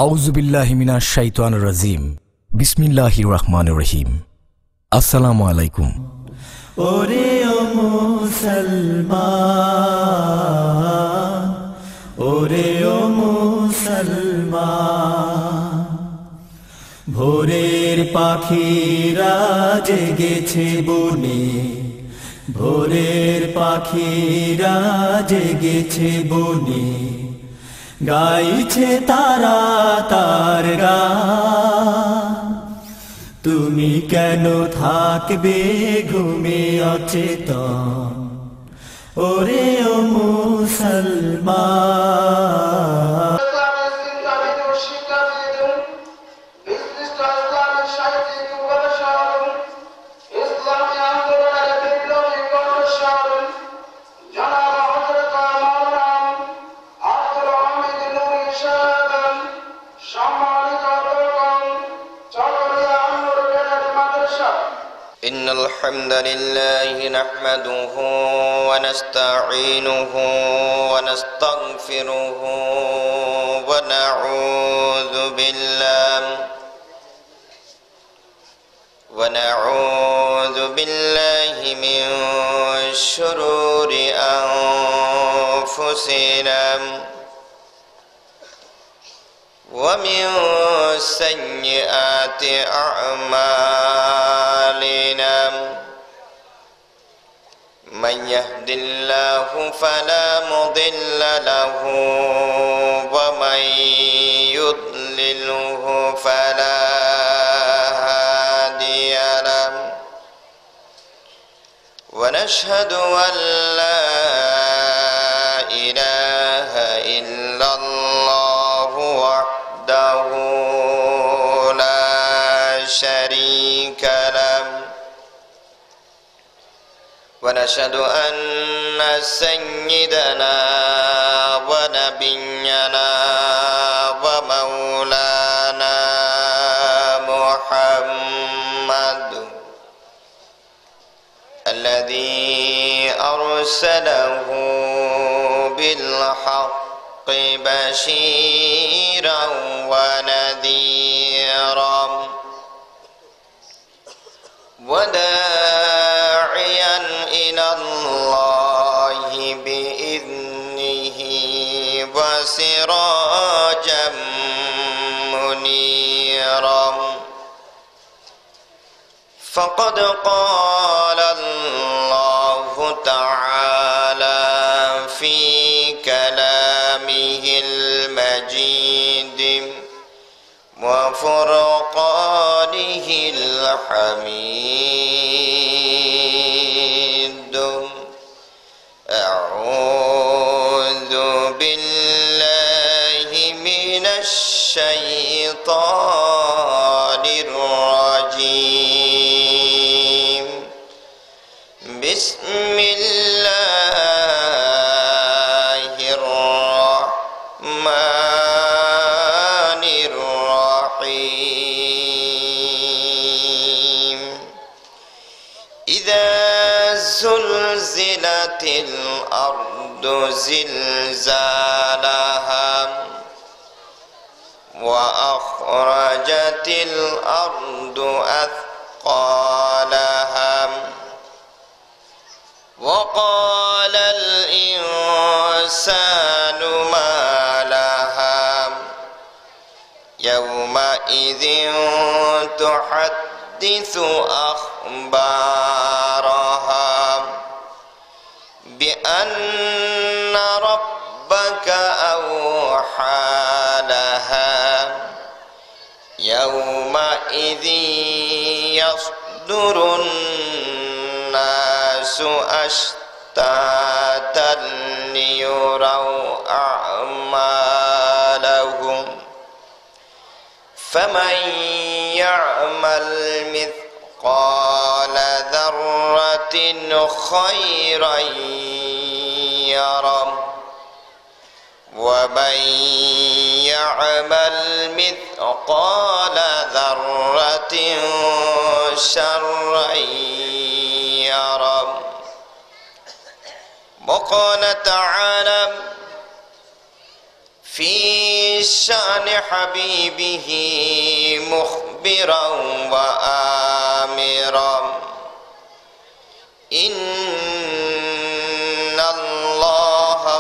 আউযু বিল্লাহি মিনাশ শাইতানির রাজিম। বিসমিল্লাহির রহমানির রহিম। আসসালামু আলাইকুম। ওরে ও মুসলমান, ওরে ও মুসলমান, ভোরের পাখিরা জেগেছে বনে, ভোরের পাখিরা জেগেছে বনে, গাইছে তারা তার গান। তুমি কেন থাকবে ঘুমে অচেতন, ওরে ও মুসলমান। إن الحمد لله نحمده ونستعينه ونستغفره ونعوذ بالله من شرور أنفسنا ومن سيئات أعمالنا، من يهد الله فلا مضل له ومن يضلله فلا هادي له، ونشهد أن لا إله إلا الله وحده لا شريك له، ونشهد أن سيدنا ونبينا ومولانا محمد الذي أرسله بالحق بشيرا ونذيرا وداعيا إلى الله بإذنه وسراجا منيرا، فقد قال الله تعالى في كلامه المجيد وفرقانه الحميد: أعوذ بالله من الشيطان الرجيم، بسم الله الرحمن الرحيم. إذا زلزلت الأرض زلزالها وأخرجت الأرض أثقالها وقال الإنسان ما لها يومئذ تحدث أخبارها بأن ربك أوحى لها يومئذ يصدر الناس أشتاتا ليروا أعمالهم، فمن يعمل مثقال ذرة خيرا يره ومن يعمل مثقال ذرة شرا يره. وقال تعالى في شأن حبيبه مخبرا وآمرا إن الله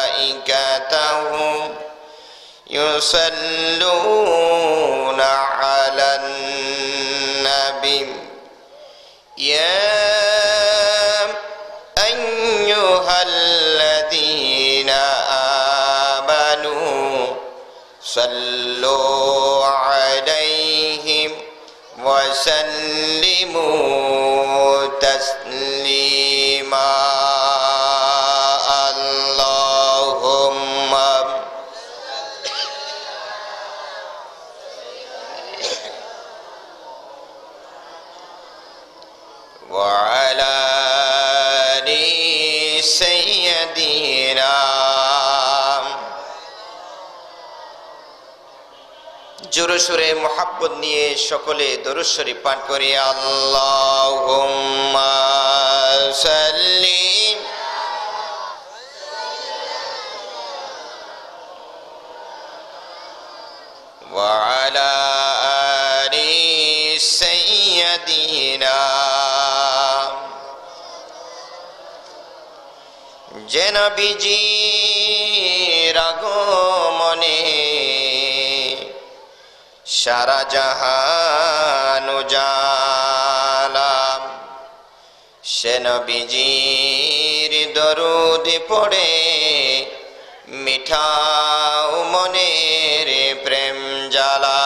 وملائكته يصلون على النبي يا أيها الذين آمنوا صلوا عليه وسلموا تسليما اللهم وعلى آل سيدنا জোরে সুরে মোহাব্বত নিয়ে সকলে দরুদ শরীফ পাঠ করি আল্লাহুম্মা সাল্লি ওয়া আলা আলি সাইয়্যিদিনা যে নবীজির আগমনে সারা জাহান উজালা সে নবীজির দরুদ পড়ে মিঠাও মনের প্রেম জ্বালা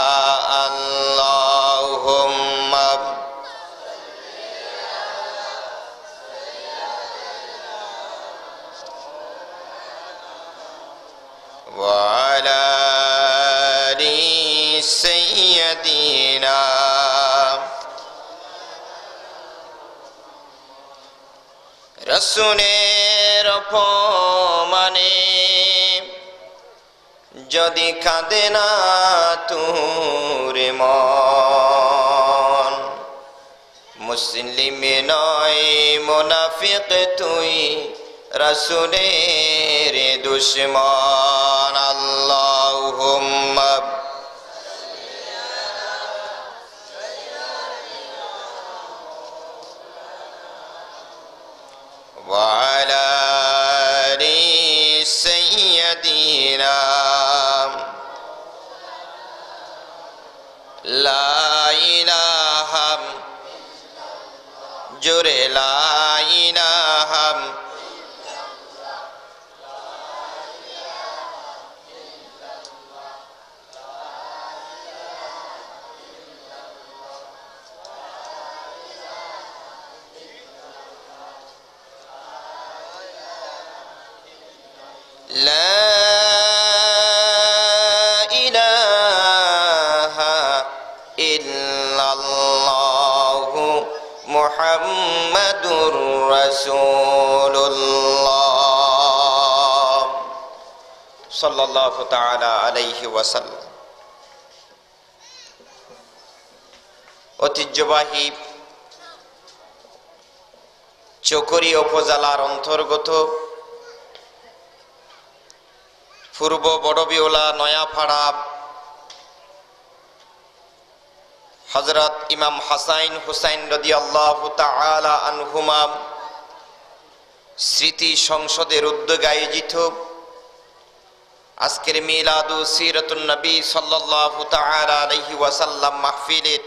আল্লাহুম্মা ওয়া আলা আলি সাইয়্যিদিনা রাসূলের অপমানে যদি কাঁদে না তোর মন মুসলিম নয় মুনাফিক তুই রাসূলের দুশমন আল্লাহুম্মা ওয়া আলা আলি সাইয়্যিদিনা লা ইলাহা জোরে লা ইলাহা لا إله إلا الله محمد رسول الله صلى الله تعالى عليه وسلم ঐতিহ্যবাহী চকরি উপজেলার অন্তর্গত পূর্ব বড়বিওলা নয়াপাড়া হযরত ইমাম হাসান হুসাইন রাদিয়াল্লাহু তাআলা আনহুমা স্মৃতি সংসদের উদ্যোগে আয়োজিত আজকের মিলাদু সিরাতুন নবী সাল্লাল্লাহু তাআলা আলাইহি ওয়াসাল্লাম মাহফিলের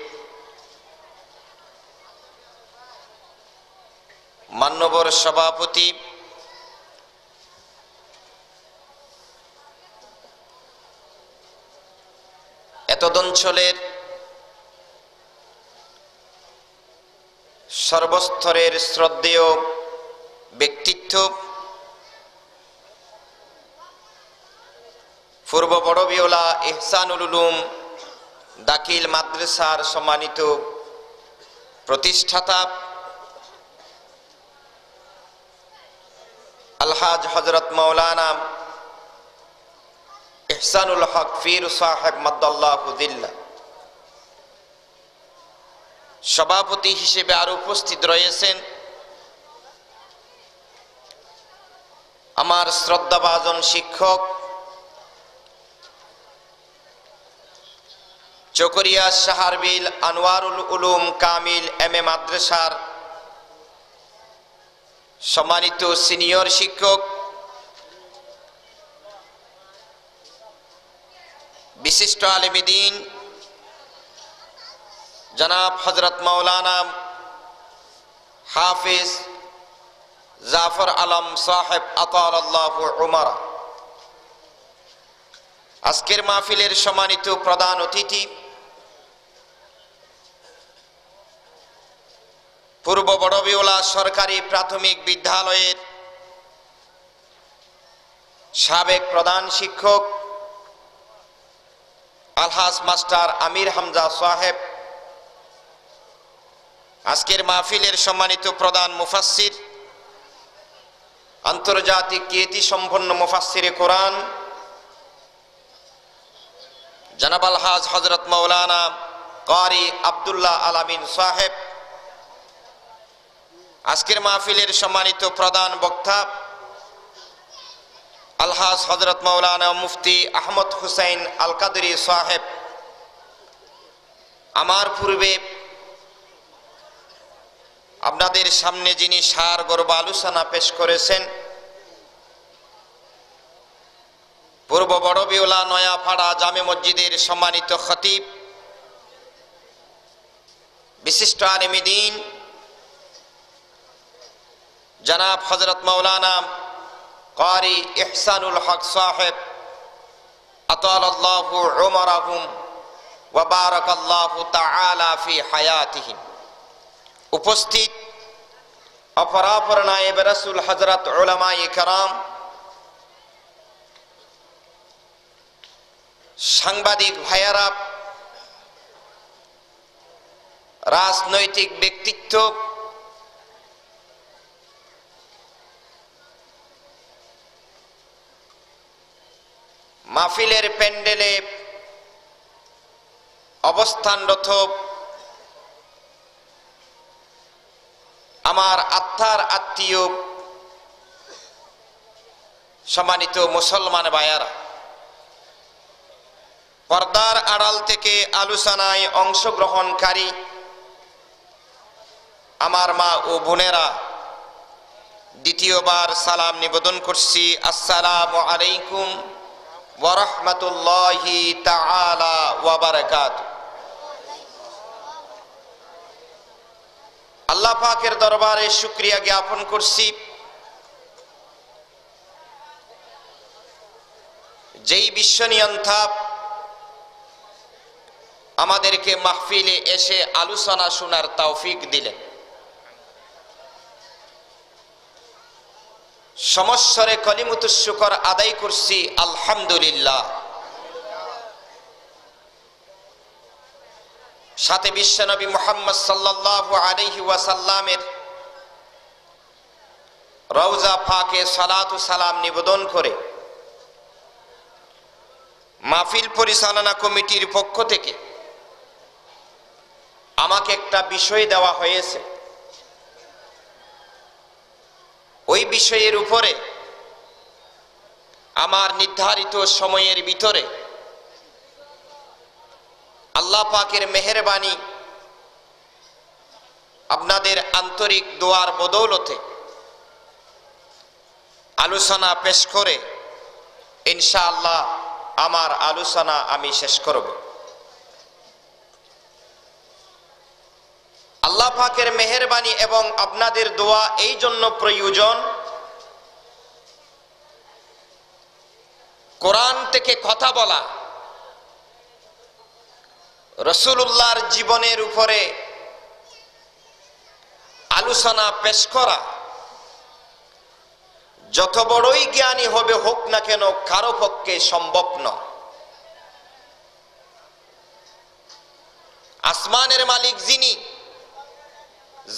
মান্যবর সভাপতি এতদঞ্চলের সর্বস্তরের শ্রদ্ধেয় ব্যক্তিত্ব পূর্ব বড়বিওলা ইহসানুল উলুম দাখিল মাদ্রাসার সম্মানিত প্রতিষ্ঠাতা আলহাজ হযরত মাওলানা ইহসানুল হক ফির সাহেব মাদ্দাল্লাহু দিল্লাহ সভাপতি হিসেবে আর উপস্থিত রয়েছেন আমার শ্রদ্ধাভাজন শিক্ষক চকরিয়া শাহারবিল আনোয়ারুল উলুম কামিল এম.এ মাদ্রাসার সম্মানিত সিনিয়র শিক্ষক, বিশিষ্ট আলেমে দ্বীন জনাব হযরত মাওলানা হাফিজ জাফর আলম সাহেব আতালাল্লাহু উমরা, আজকের মাহফিলের সম্মানিত প্রধান অতিথি, পূর্ব বড়বিওলা সরকারি প্রাথমিক বিদ্যালয়ের সাবেক প্রধান শিক্ষক আলহাজ মাস্টার আমির হামজা সাহেব, আজকের মাহফিলের সম্মানিত প্রধান মুফাসসির, আন্তর্জাতিক খ্যাতি সম্পন্ন মুফাসসিরে কোরআন জনাব আলহাজ হযরত মাওলানা কারি আব্দুল্লাহ আলামিন সাহেব, আজকের মাহফিলের সম্মানিত প্রধান বক্তা আলহাজ হযরত মাওলানা মুফতি আহমদ হুসাইন আল কাদরি সাহেব, আমার পূর্বে আপনাদের সামনে যিনি সারগর্ভ আলোচনা পেশ করেছেন, পূর্ব বড়বিওলা নয়াপাড়া জামে মসজিদের সম্মানিত খতিব, বিশিষ্ট আলেমে দ্বীন জনাব হযরত মাওলানা কারি ইহসানুল হক সাহেব আতালাল্লাহু উমরাহুম ওয়া বারাকাল্লাহু তাআলা ফি হায়াতিহিম, উপস্থিত অপরাপর নায়েব রাসূল হযরত উলামায়ে কেরাম, সাংবাদিক ভাইয়ারা, রাজনৈতিক ব্যক্তিত্ব, মাহফিলের প্যান্ডেলে অবস্থানরত আমার আত্মার আত্মীয় সম্মানিত মুসলমান ভাইয়ারা, পর্দার আড়াল থেকে আলোচনায় অংশগ্রহণকারী আমার মা ও বোনেরা, দ্বিতীয়বার সালাম নিবেদন করছি, আসসালামু আলাইকুম ওয়া রাহমাতুল্লাহি তাআলা ওয়া বারাকাতুহু। আল্লাহ পাকের দরবারে শুকরিয়া জ্ঞাপন করছি, যেই বিশ্বনিয়ন্তা আমাদেরকে মাহফিলে এসে আলোচনা শোনার তৌফিক দিলেন। সমস্বরে কলিমতুশ শুকর আদায় করছি, আলহামদুলিল্লাহ। সাথে বিশ্বনবী মুহাম্মদ সাল্লাল্লাহু আলাইহি ওয়াসাল্লামের রওজা পাকে সালাত ও সালাম নিবেদন করে মাহফিল পরিচালনা কমিটির পক্ষ থেকে আমাকে একটা বিষয় দেওয়া হয়েছে। ওই বিষয়ের উপরে আমার নির্ধারিত সময়ের ভিতরে আল্লাহ পাকের মেহেরবানি, আপনাদের আন্তরিক দোয়ার বদৌলতে আলোচনা পেশ করে ইনশাআল্লাহ আমার আলোচনা আমি শেষ করব। আল্লাহ পাকের মেহেরবানি এবং আপনাদের দোয়া এই জন্য প্রয়োজন, কোরআন থেকে কথা বলা, রাসূলুল্লাহর জীবনের উপরে আলোচনা পেশ করা, যত বড়ই জ্ঞানী হবে হোক না কেন কারো পক্ষে সম্ভব নয়। আসমানের মালিক যিনি,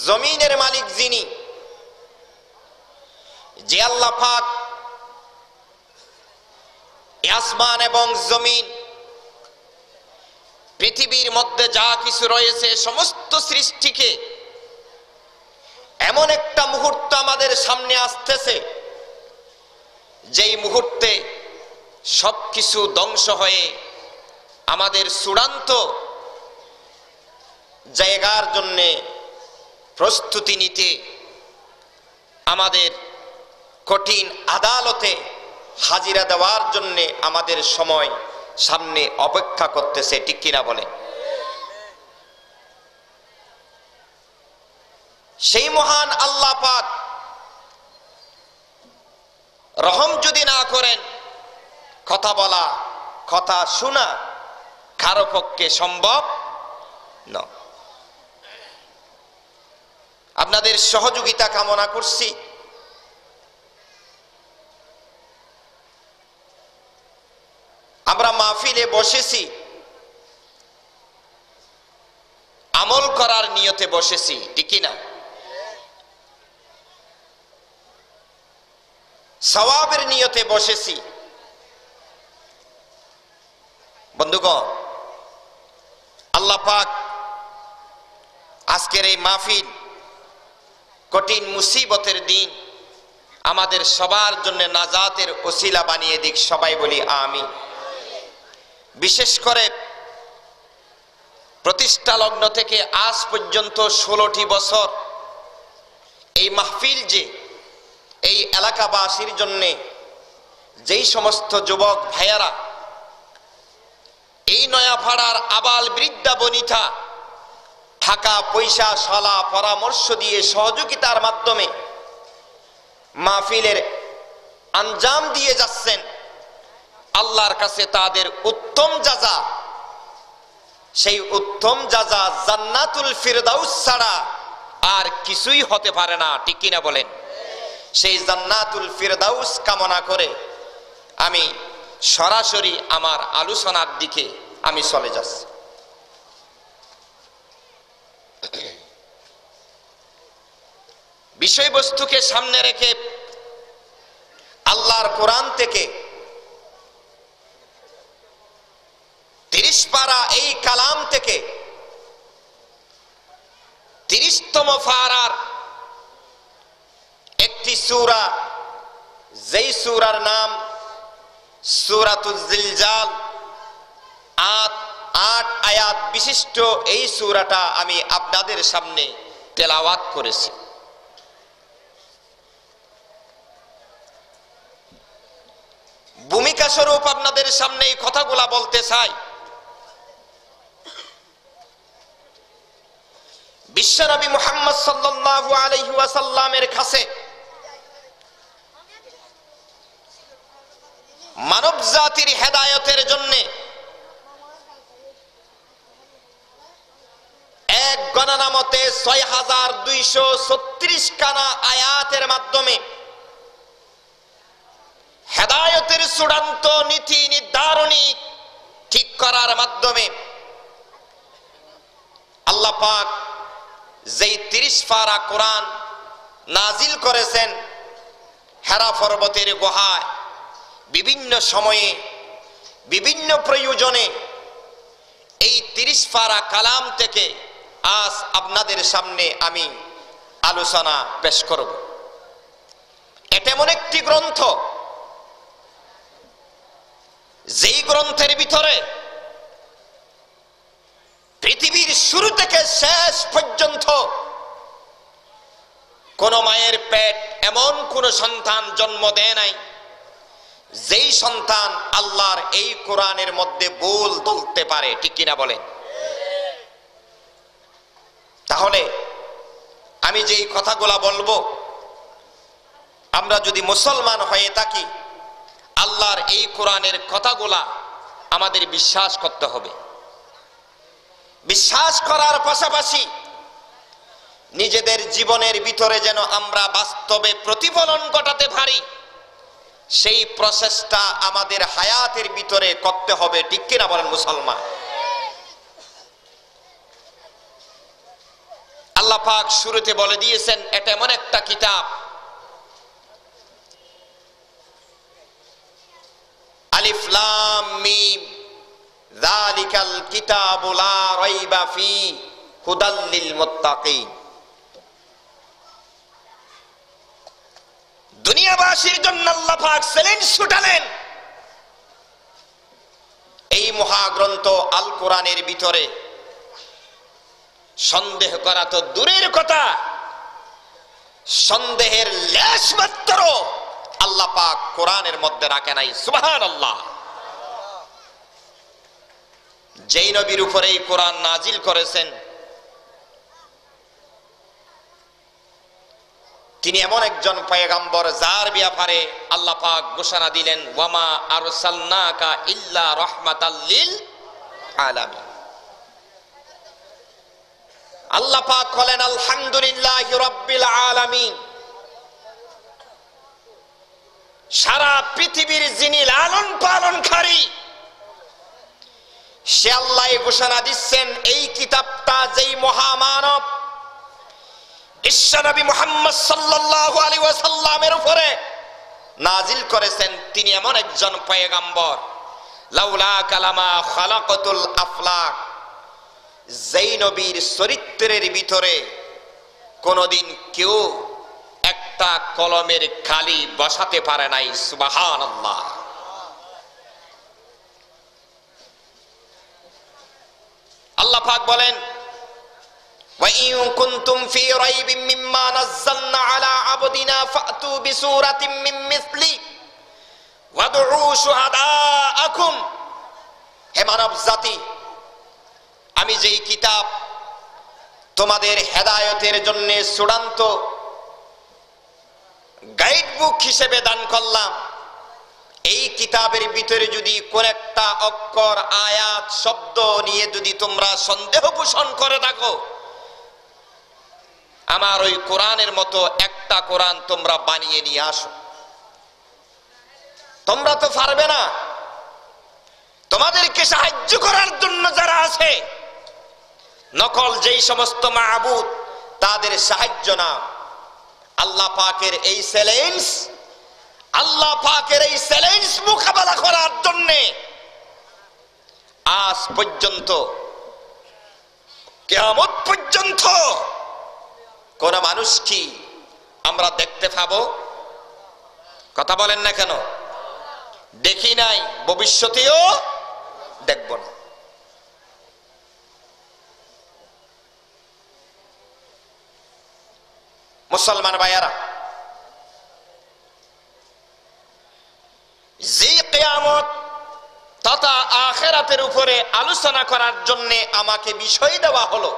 জমিনের মালিক যিনি, যে আল্লাহ পাক আসমান এবং জমিন, পৃথিবীর মধ্যে যা কিছু রয়েছে সমস্ত সৃষ্টিকে এমন একটা মুহূর্ত আমাদের সামনে আসতেছে, যেই মুহূর্তে সবকিছু ধ্বংস হয়ে আমাদের চূড়ান্ত জায়গার জন্যে প্রস্তুতি নিতে, আমাদের কঠিন আদালতে হাজিরা দেওয়ার জন্যে আমাদের সময় সামনে অপেক্ষা করতেছে, ঠিক কিনা বলেন? সেই মহান আল্লাহ পাক রহম যদি না করেন, কথা বলা, কথা শোনা কারো পক্ষে সম্ভব নয়। আপনাদের সহযোগিতা কামনা করছি। আমরা মাহফিলে বসেছি, আমল করার নিয়তে বসেছি, ঠিক না? সওয়াবের নিয়তে বসেছি। বন্ধুগণ, আল্লাহ পাক আজকের এই মাহফিল কঠিন মুসিবতের দিন আমাদের সবার জন্য নাজাতের ওসিলা বানিয়ে দিক, সবাই বলি আমিন। বিশেষ করে প্রতিষ্ঠা লগ্ন থেকে আজ পর্যন্ত 16টি বছর এই মাহফিল যে এই এলাকাবাসীর জন্য যেই সমস্ত যুবক ভাইয়ারা এই নয়াপাড়ার আবাল বৃদ্ধা বনিতা টাকা পয়সা সলা পরামর্শ দিয়ে সহযোগিতার মাধ্যমে মাহফিলের আঞ্জাম দিয়ে যাচ্ছেন, আল্লাহর কাছে তাদের উত্তম জাযা, সেই উত্তম জাযা জান্নাতুল ফিরদাউস ছাড়া আর কিছুই হতে পারে না, ঠিক কিনা বলেন? সেই জান্নাতুল ফিরদাউস কামনা করে আমি সরাসরি আমার আলোচনার দিকে আমি চলে যাচ্ছি। বিষয়বস্তুকে সামনে রেখে আল্লাহর কোরআন থেকে 30 পারা এই কালাম থেকে 30তম পারার একটি সূরা, যেই সূরার নাম সূরাতুল জিলজাল, 8 আয়াত বিশিষ্ট এই সূরাটা আমি আপনাদের সামনে তেলাওয়াত করেছি। ভূমিকা স্বরূপ আপনাদের সামনে এই কথাগুলা বলতে চাই। বিশ্বনবী মুহাম্মদ সাল্লাল্লাহু আলাইহি ওয়াসাল্লামের কাছে মানব জাতির হেদায়েতের জন্য এক গণনা মতে 6236 খানা আয়াতের মাধ্যমে হেদায়েতের চূড়ান্ত নীতি নির্ধারণী ঠিক করার মাধ্যমে আল্লাহ পাক যেই 30 পারা কোরআন নাজিল করেছেন, হেরা পর্বতের গুহায় বিভিন্ন সময়ে বিভিন্ন প্রয়োজনে এই 30 পারা কালাম থেকে আজ আপনাদের সামনে আমি আলোচনা পেশ করব। এটা এমন একটি গ্রন্থ, যেই গ্রন্থের ভিতরে পৃথিবীর শুরু থেকে শেষ পর্যন্ত কোন মায়ের পেট এমন কোন সন্তান জন্ম দেয় নাই যেই সন্তান আল্লাহর এই কোরআনের মধ্যে ভুল ধরতে পারে, ঠিক কিনা বলেন? তাহলে আমি যেই কথাগুলা বলবো, আমরা যদি মুসলমান হয়ে থাকি, আল্লাহর এই কোরআনের কথাগুলা আমাদের বিশ্বাস করতে হবে। বিশ্বাস করার পাশাপাশি নিজেদের জীবনের ভিতরে যেন আমরা বাস্তবে প্রতিফলন ঘটাতে পারি, সেই প্রচেষ্টা আমাদের হায়াতের ভিতরে করতে হবে, ঠিক কিনা বলেন মুসলমান? আল্লাহ পাক শুরুতে বলে দিয়েছেন, এটা এমন একটা কিতাব, আলিফ লাম মিম যালিকাল কিতাবু লা রাইবা ফি হুদাল লিল মুত্তাকিন। দুনিয়াবাসীর জন্য আল্লাহ পাক চ্যালেঞ্জ ছুটালেন, এই মহাগ্রন্থ আল কোরআনের ভিতরে সন্দেহ করা তো দূরের কথা, সন্দেহের লেশ মাত্র আল্লাহ পাক কোরআনের মধ্যে রাখে নাই। সুবহানাল্লাহ। যেই নবীর উপরে এই কোরআন নাজিল করেছেন তিনি এমন একজন পয়গম্বর যার ব্যাপারে আল্লাহ পাক ঘোষণা দিলেন ওয়ামা আরসালনাকা ইল্লা রাহমাতাল লিল আলামিন। আল্লাহ পাক বলেন আলহামদুলিল্লাহি রাব্বিল আলামিন, সারা পৃথিবীর যিনি লালন পালনকারী সে আল্লাহ ঘোষণা দিচ্ছেন এই কিতাবটা যেই মহামানব বিশ্বনবী মুহাম্মদ সাল্লাল্লাহু আলাইহি ওয়াসাল্লামের উপরে নাজিল করেছেন তিনি এমন একজন পয়গম্বর লাউলা কালামা খালাকাতুল আফলাক, যেই নবীর চরিত্রের ভিতরে কোনদিন কেউ একটা কলমের কালি বসাতে পারে নাই। সুবহানাল্লাহ। আল্লাহ পাক বলেন وَإِن كُنتُمْ فِي رَيْبٍ مِّمَّا نَزَّلْنَا عَلَى عَبْدِنَا فَأْتُوا بِسُورَةٍ مِّن مِّثْلِهِ وَادْعُوا شُهَدَاءَكُمْ। হে মানব জাতি, আমি যেই কিতাব তোমাদের হেদায়েতের জন্য চূড়ান্ত গাইড বুক হিসেবে দান করলাম, এই কিতাবের ভিতরে যদি কোন একটা অক্ষর আয়াত শব্দ নিয়ে যদি তোমরা সন্দেহ পোষণ করে থাকো, আমার ওই কোরআনের মতো একটা কোরআন তোমরা বানিয়ে নিয়ে আসো। তোমরা তো পারবে না, তোমাদেরকে সাহায্য করার জন্য যারা আছে নকল যেই সমস্ত মাবুদ তাদের সাহায্য না। আল্লাহ পাকের এই চ্যালেঞ্জ, আল্লাহ পাকের এই চ্যালেঞ্জ মোকাবেলা করার জন্য আজ পর্যন্ত কিয়ামত পর্যন্ত কোন মানুষ কি আমরা দেখতে পাবো? কথা বলেন না কেন? দেখি নাই, ভবিষ্যতেও দেখব না। মুসলমান ভাইয়ারা, যে কিয়ামত তথা আখিরাতের উপরে আলোচনা করার জন্য আমাকে বিষয় দেওয়া হলো,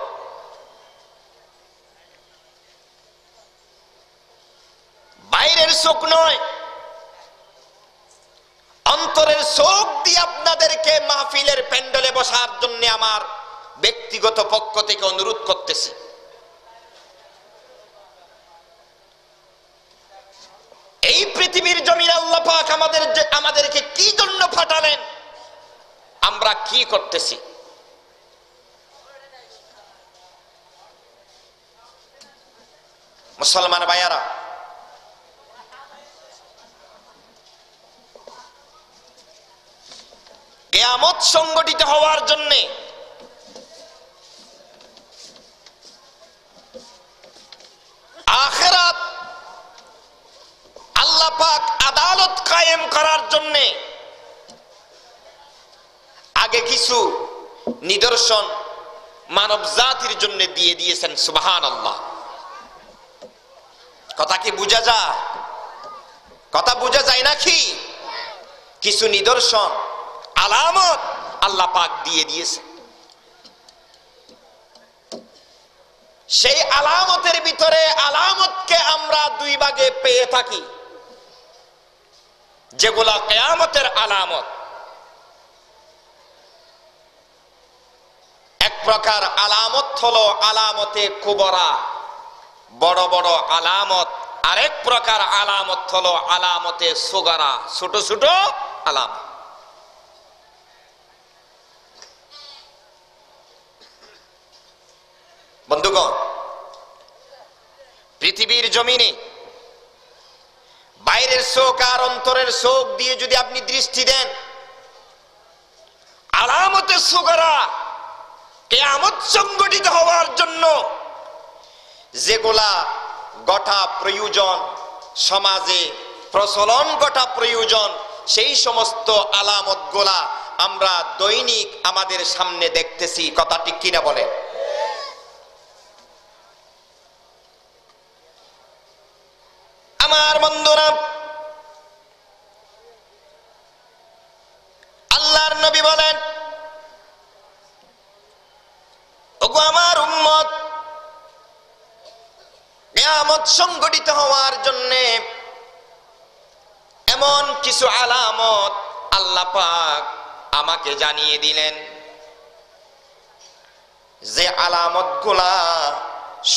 বাইরের চোখ নয় অন্তরের চোখ দিয়ে আপনাদেরকে মাহফিলের প্যান্ডেলে বসার জন্য আমার ব্যক্তিগত পক্ষ থেকে অনুরোধ করতেছি। এই পৃথিবীর জমিনে আল্লাহ পাক আমাদেরকে কি জন্য পাঠালেন, আমরা কি করতেছি? মুসলমান ভাইয়ারা, কিয়ামত সংগঠিত হওয়ার জন্য আখিরাত আল্লাহ পাক আদালত কায়েম করার জন্য আগে কিছু নিদর্শন মানব জাতির জন্য দিয়ে দিয়েছেন। সুবহানাল্লাহ। কথা কি বোঝা যায়? কথা বোঝা যায় নাকি? কিছু নিদর্শন আলামত আল্লাহ পাক দিয়ে দিয়েছে। সেই আলামতের ভিতরে আলামতকে আমরা দুই ভাগে পেয়ে থাকি। যেগুলা কিয়ামতের আলামত, এক প্রকার আলামত হলো আলামতে কুবরা, বড় বড় আলামত। আরেক প্রকার আলামত হলো আলামতে সুগরা, ছোট ছোট আলামত। বন্ধুগণ, পৃথিবীর জমিনে বাইরের চোখ আর অন্তরের চোখ দিয়ে যদি আপনি দৃষ্টি দেন, আলামতে সুগরা কিয়ামত সংগঠিত হওয়ার জন্য যেগুলা ঘটা প্রয়োজন, সমাজে প্রচলন ঘটা প্রয়োজন, সেই সমস্ত আলামত গুলা আমরা দৈনিক আমাদের সামনে দেখতেছি। কথা ঠিক কিনা বলেন? আমার বন্ধুরা, আল্লাহর নবী বলেন, ওগো আমার উম্মত, কিয়ামত সংঘটিত হওয়ার জন্য এমন কিছু আলামত আল্লাহ পাক আমাকে জানিয়ে দিলেন, যে আলামতগুলা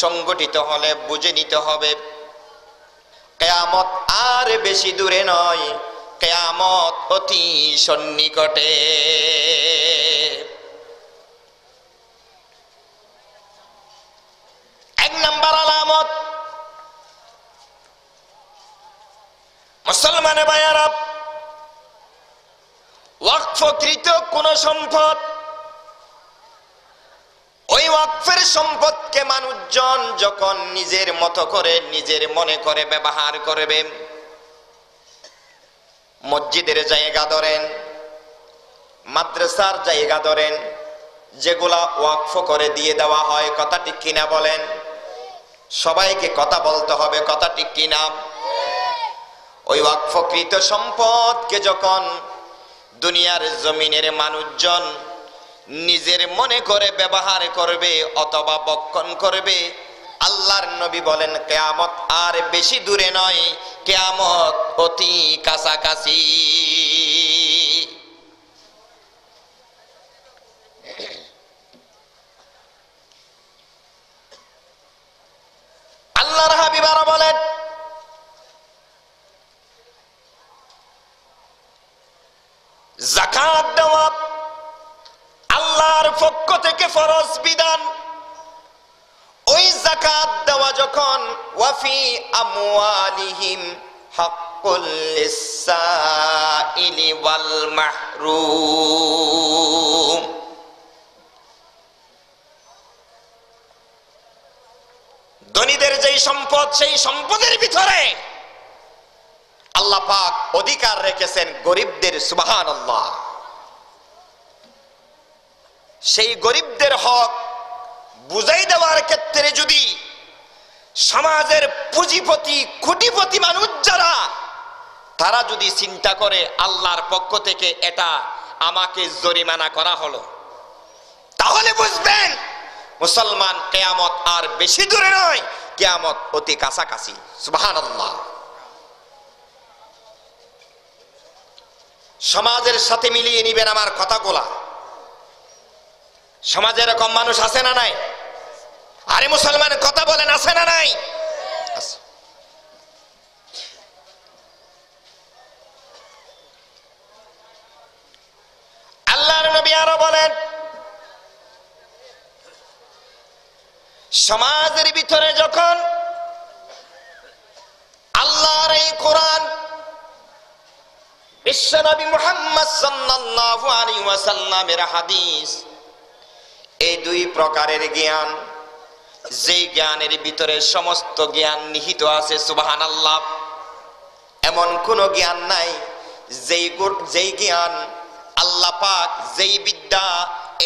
সংঘটিত হলে বুঝে নিতে হবে কিয়ামত আর বেশি দূরে নয়, কিয়ামত অতি সন্নিকটে। এক নাম্বার আলামত, মুসলমান ভাইয়ারা, ওয়াকফকৃত কোন সম্পদ, ওই ওয়াকফের সম্পদকে মানুষজন যখন নিজের মতো করে, নিজের মনে করে ব্যবহার করবে, মসজিদের জায়গা ধরেন, মাদ্রাসার জায়গা ধরেন, যেগুলা ওয়াকফ করে দিয়ে দেওয়া হয়, কথা ঠিক কিনা বলেন? সবাইকে কথা বলতে হবে, কথা ঠিক কিনা? ওই ওয়াকফকৃত সম্পদকে যখন দুনিয়ার জমিনের মানুষজন নিজের মনে করে ব্যবহার করবে অথবা বক্ষণ করবে, আল্লাহর নবী বলেন কিয়ামত আর বেশি দূরে নয়, কিয়ামত অতি কাছাকাছি। আল্লাহর হাবিব আরো বলেন, যাকাত দেওয়া আল্লাহর পক্ষ থেকে ফরজ বিধান। ওই যাকাত দেওয়া যখন ওয়াফি আমওয়ালিহিম হাক্কুল লিসাইলি ওয়াল মাহরুম, ধনীদের যেই সম্পদ, সেই সম্পদের ভিতরে আল্লাহ পাক অধিকার রেখেছেন গরিবদের। সুবহানাল্লাহ। সেই গরিবদের হক বুঝাই দেওয়ার ক্ষেত্রে যদি সমাজের পুঁজিপতি, কোটিপতি মানুষ যারা, তারা যদি চিন্তা করে আল্লাহর পক্ষ থেকে এটা আমাকে জরিমানা করা হলো, তাহলে বুঝবেন মুসলমান কিয়ামত আর বেশি দূরে নয়, কিয়ামত অতি কাছাকাছি। সুবহানাল্লাহ। সমাজের সাথে মিলিয়ে নিবেন আমার কথাগুলা। সমাজে এরকম মানুষ আছে না নাই? আরে মুসলমান কথা বলেন, আছে না নাই? আল্লাহর নবী আরো বলেন, সমাজের ভিতরে যখন আল্লাহর এই কোরআন, বিশ্বনবী মুহাম্মদ সাল্লাল্লাহু আলাইহি ওয়াসাল্লামের হাদিস, এই দুই প্রকারের জ্ঞান, যেই জ্ঞানের ভিতরে সমস্ত জ্ঞান নিহিত আছে, সুবহানাল্লাহ, এমন কোন জ্ঞান নাই যেই জ্ঞান আল্লাহ পাক, যেই বিদ্যা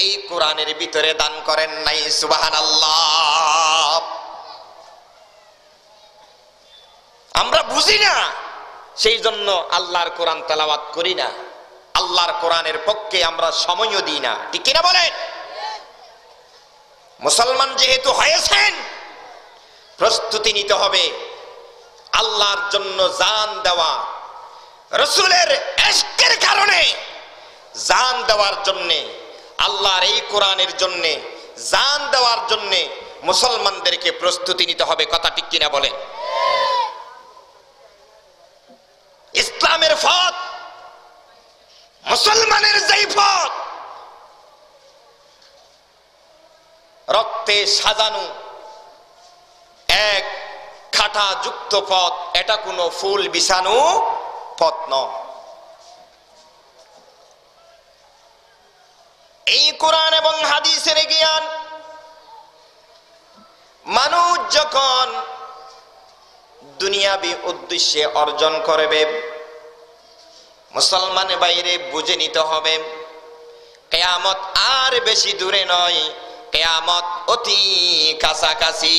এই কোরআনের ভিতরে দান করেন নাই। সুবহানাল্লাহ। আমরা বুঝি না, সেই জন্য আল্লাহর কোরআন তেলাওয়াত করি না, আল্লাহর কোরআনের পক্ষে আমরা সময়ও দিই না, ঠিক কিনা বলেন? মুসলমান যেহেতু হয়েছেন, প্রস্তুতি নিতে হবে আল্লাহর জন্য জান দেওয়া, রাসূলের ইশকের কারণে জান দেওয়ার জন্য, আল্লাহর এই কোরআনের জন্য জান দেওয়ার জন্য মুসলমানদেরকে প্রস্তুতি নিতে হবে, কথা ঠিক কিনা বলেন? ইসলামের পথ, মুসলমানের যেই পথ, রক্তে সাজানো এক খাটা যুক্ত পথ, এটা কোনো ফুল বিছানো পথ নয়। এই কোরআন এবং হাদিসের জ্ঞান মানুষ যখন দুনিয়াবি উদ্দেশ্যে অর্জন করবে, মুসলমানের বাইরে বুঝে নিতে হবে কিয়ামত আর বেশি দূরে নয়, কিয়ামত অতি কাছাকাছি।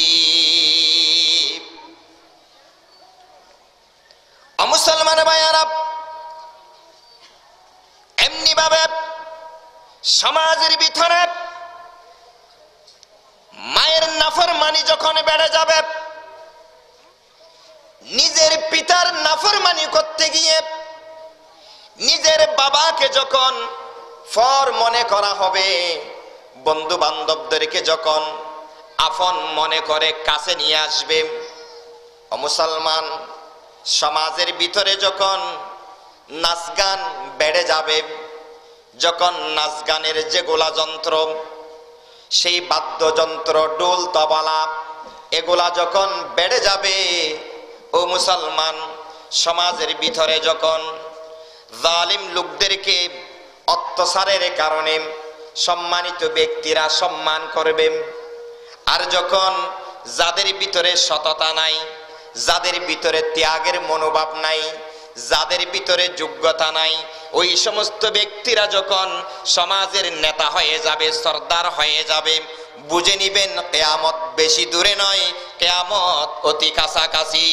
মুসলমান ভাইয়ারা, এমনি ভাবে সমাজের ভিতরে মায়ের নাফরমানি যখন বেড়ে যাবে, নিজের পিতার নাফরমানি করতে গিয়ে নিজের বাবাকে যখন ফর মনে করা হবে, বন্ধু বান্ধবদেরকে যখন আপন মনে করে কাছে নিয়ে আসবে, ও মুসলমান সমাজের ভিতরে যখন নাচ গান বেড়ে যাবে, যখন নাচ গানের যেগুলা যন্ত্র, সেই বাদ্যযন্ত্র ডোল তবলা এগুলা যখন বেড়ে যাবে, ও মুসলমান সমাজের ভিতরে যখন জালিম লোকদেরকে অত্যাচারের কারণে সম্মানিত ব্যক্তিরা সম্মান করবে, আর যখন যাদের ভিতরে সততা নাই, যাদের ভিতরে ত্যাগের মনোভাব নাই, যাদের ভিতরে যোগ্যতা নাই, ওই সমস্ত ব্যক্তিরা যখন সমাজের নেতা হয়ে যাবে, সর্দার হয়ে যাবে, বুঝে নিবেন কিয়ামত বেশি দূরে নয়, কিয়ামত অতি কাছাকাছি।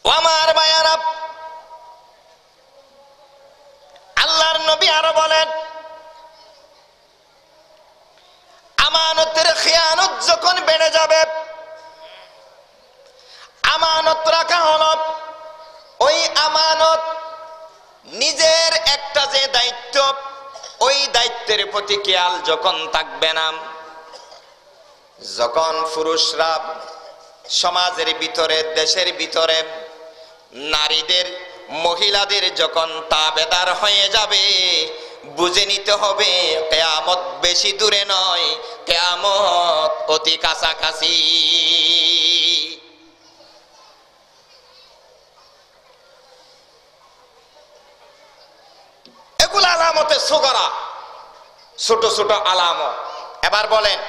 ও আমার ভাইয়ারা, আল্লাহর নবী আরো বলেন, আমানতের খেয়ানত যখন বেড়ে যাবে, আমানত রাখা হলো, ওই আমানত নিজের একটা যে দায়িত্ব, ওই দায়িত্বের প্রতি খেয়াল যখন থাকবে না, যখন পুরুষরা সমাজের ভিতরে দেশের ভিতরে নারীদের মহিলাদের যখন তাবেদার হয়ে যাবে, বুঝে নিতে হবে কিয়ামত বেশি দূরে নয়, কিয়ামত অতি কাছাকাছি। এগুলো আলামতে সুগরা, ছোট ছোট আলামত। এবার বলেন,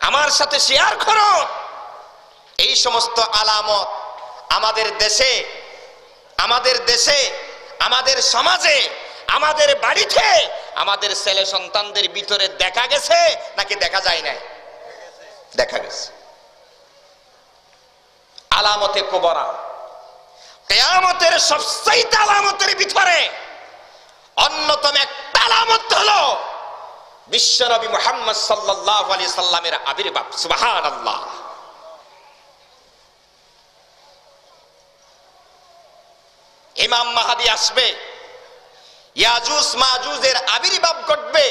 আমার সাথে শেয়ার করুন এই সমস্ত আলামত আমাদের দেশে, আমাদের সমাজে, আমাদের বাড়িতে, আমাদের ছেলে সন্তানদের ভিতরে দেখা গেছে নাকি দেখা যায় নাই? দেখা গেছে। আলামতে কুবরা, কিয়ামতের সবচেয়ে আলামতের ভিতরে অন্যতম একটা আলামত হলো বিশ্বনবী মুহাম্মদ সাল্লাল্লাহু আলাইহি সাল্লামের আবির্ভাব। সুবহানাল্লাহ। ইমাম মাহদী আসবে, ইয়াজুজ মাজুজের আবির্ভাব ঘটবে।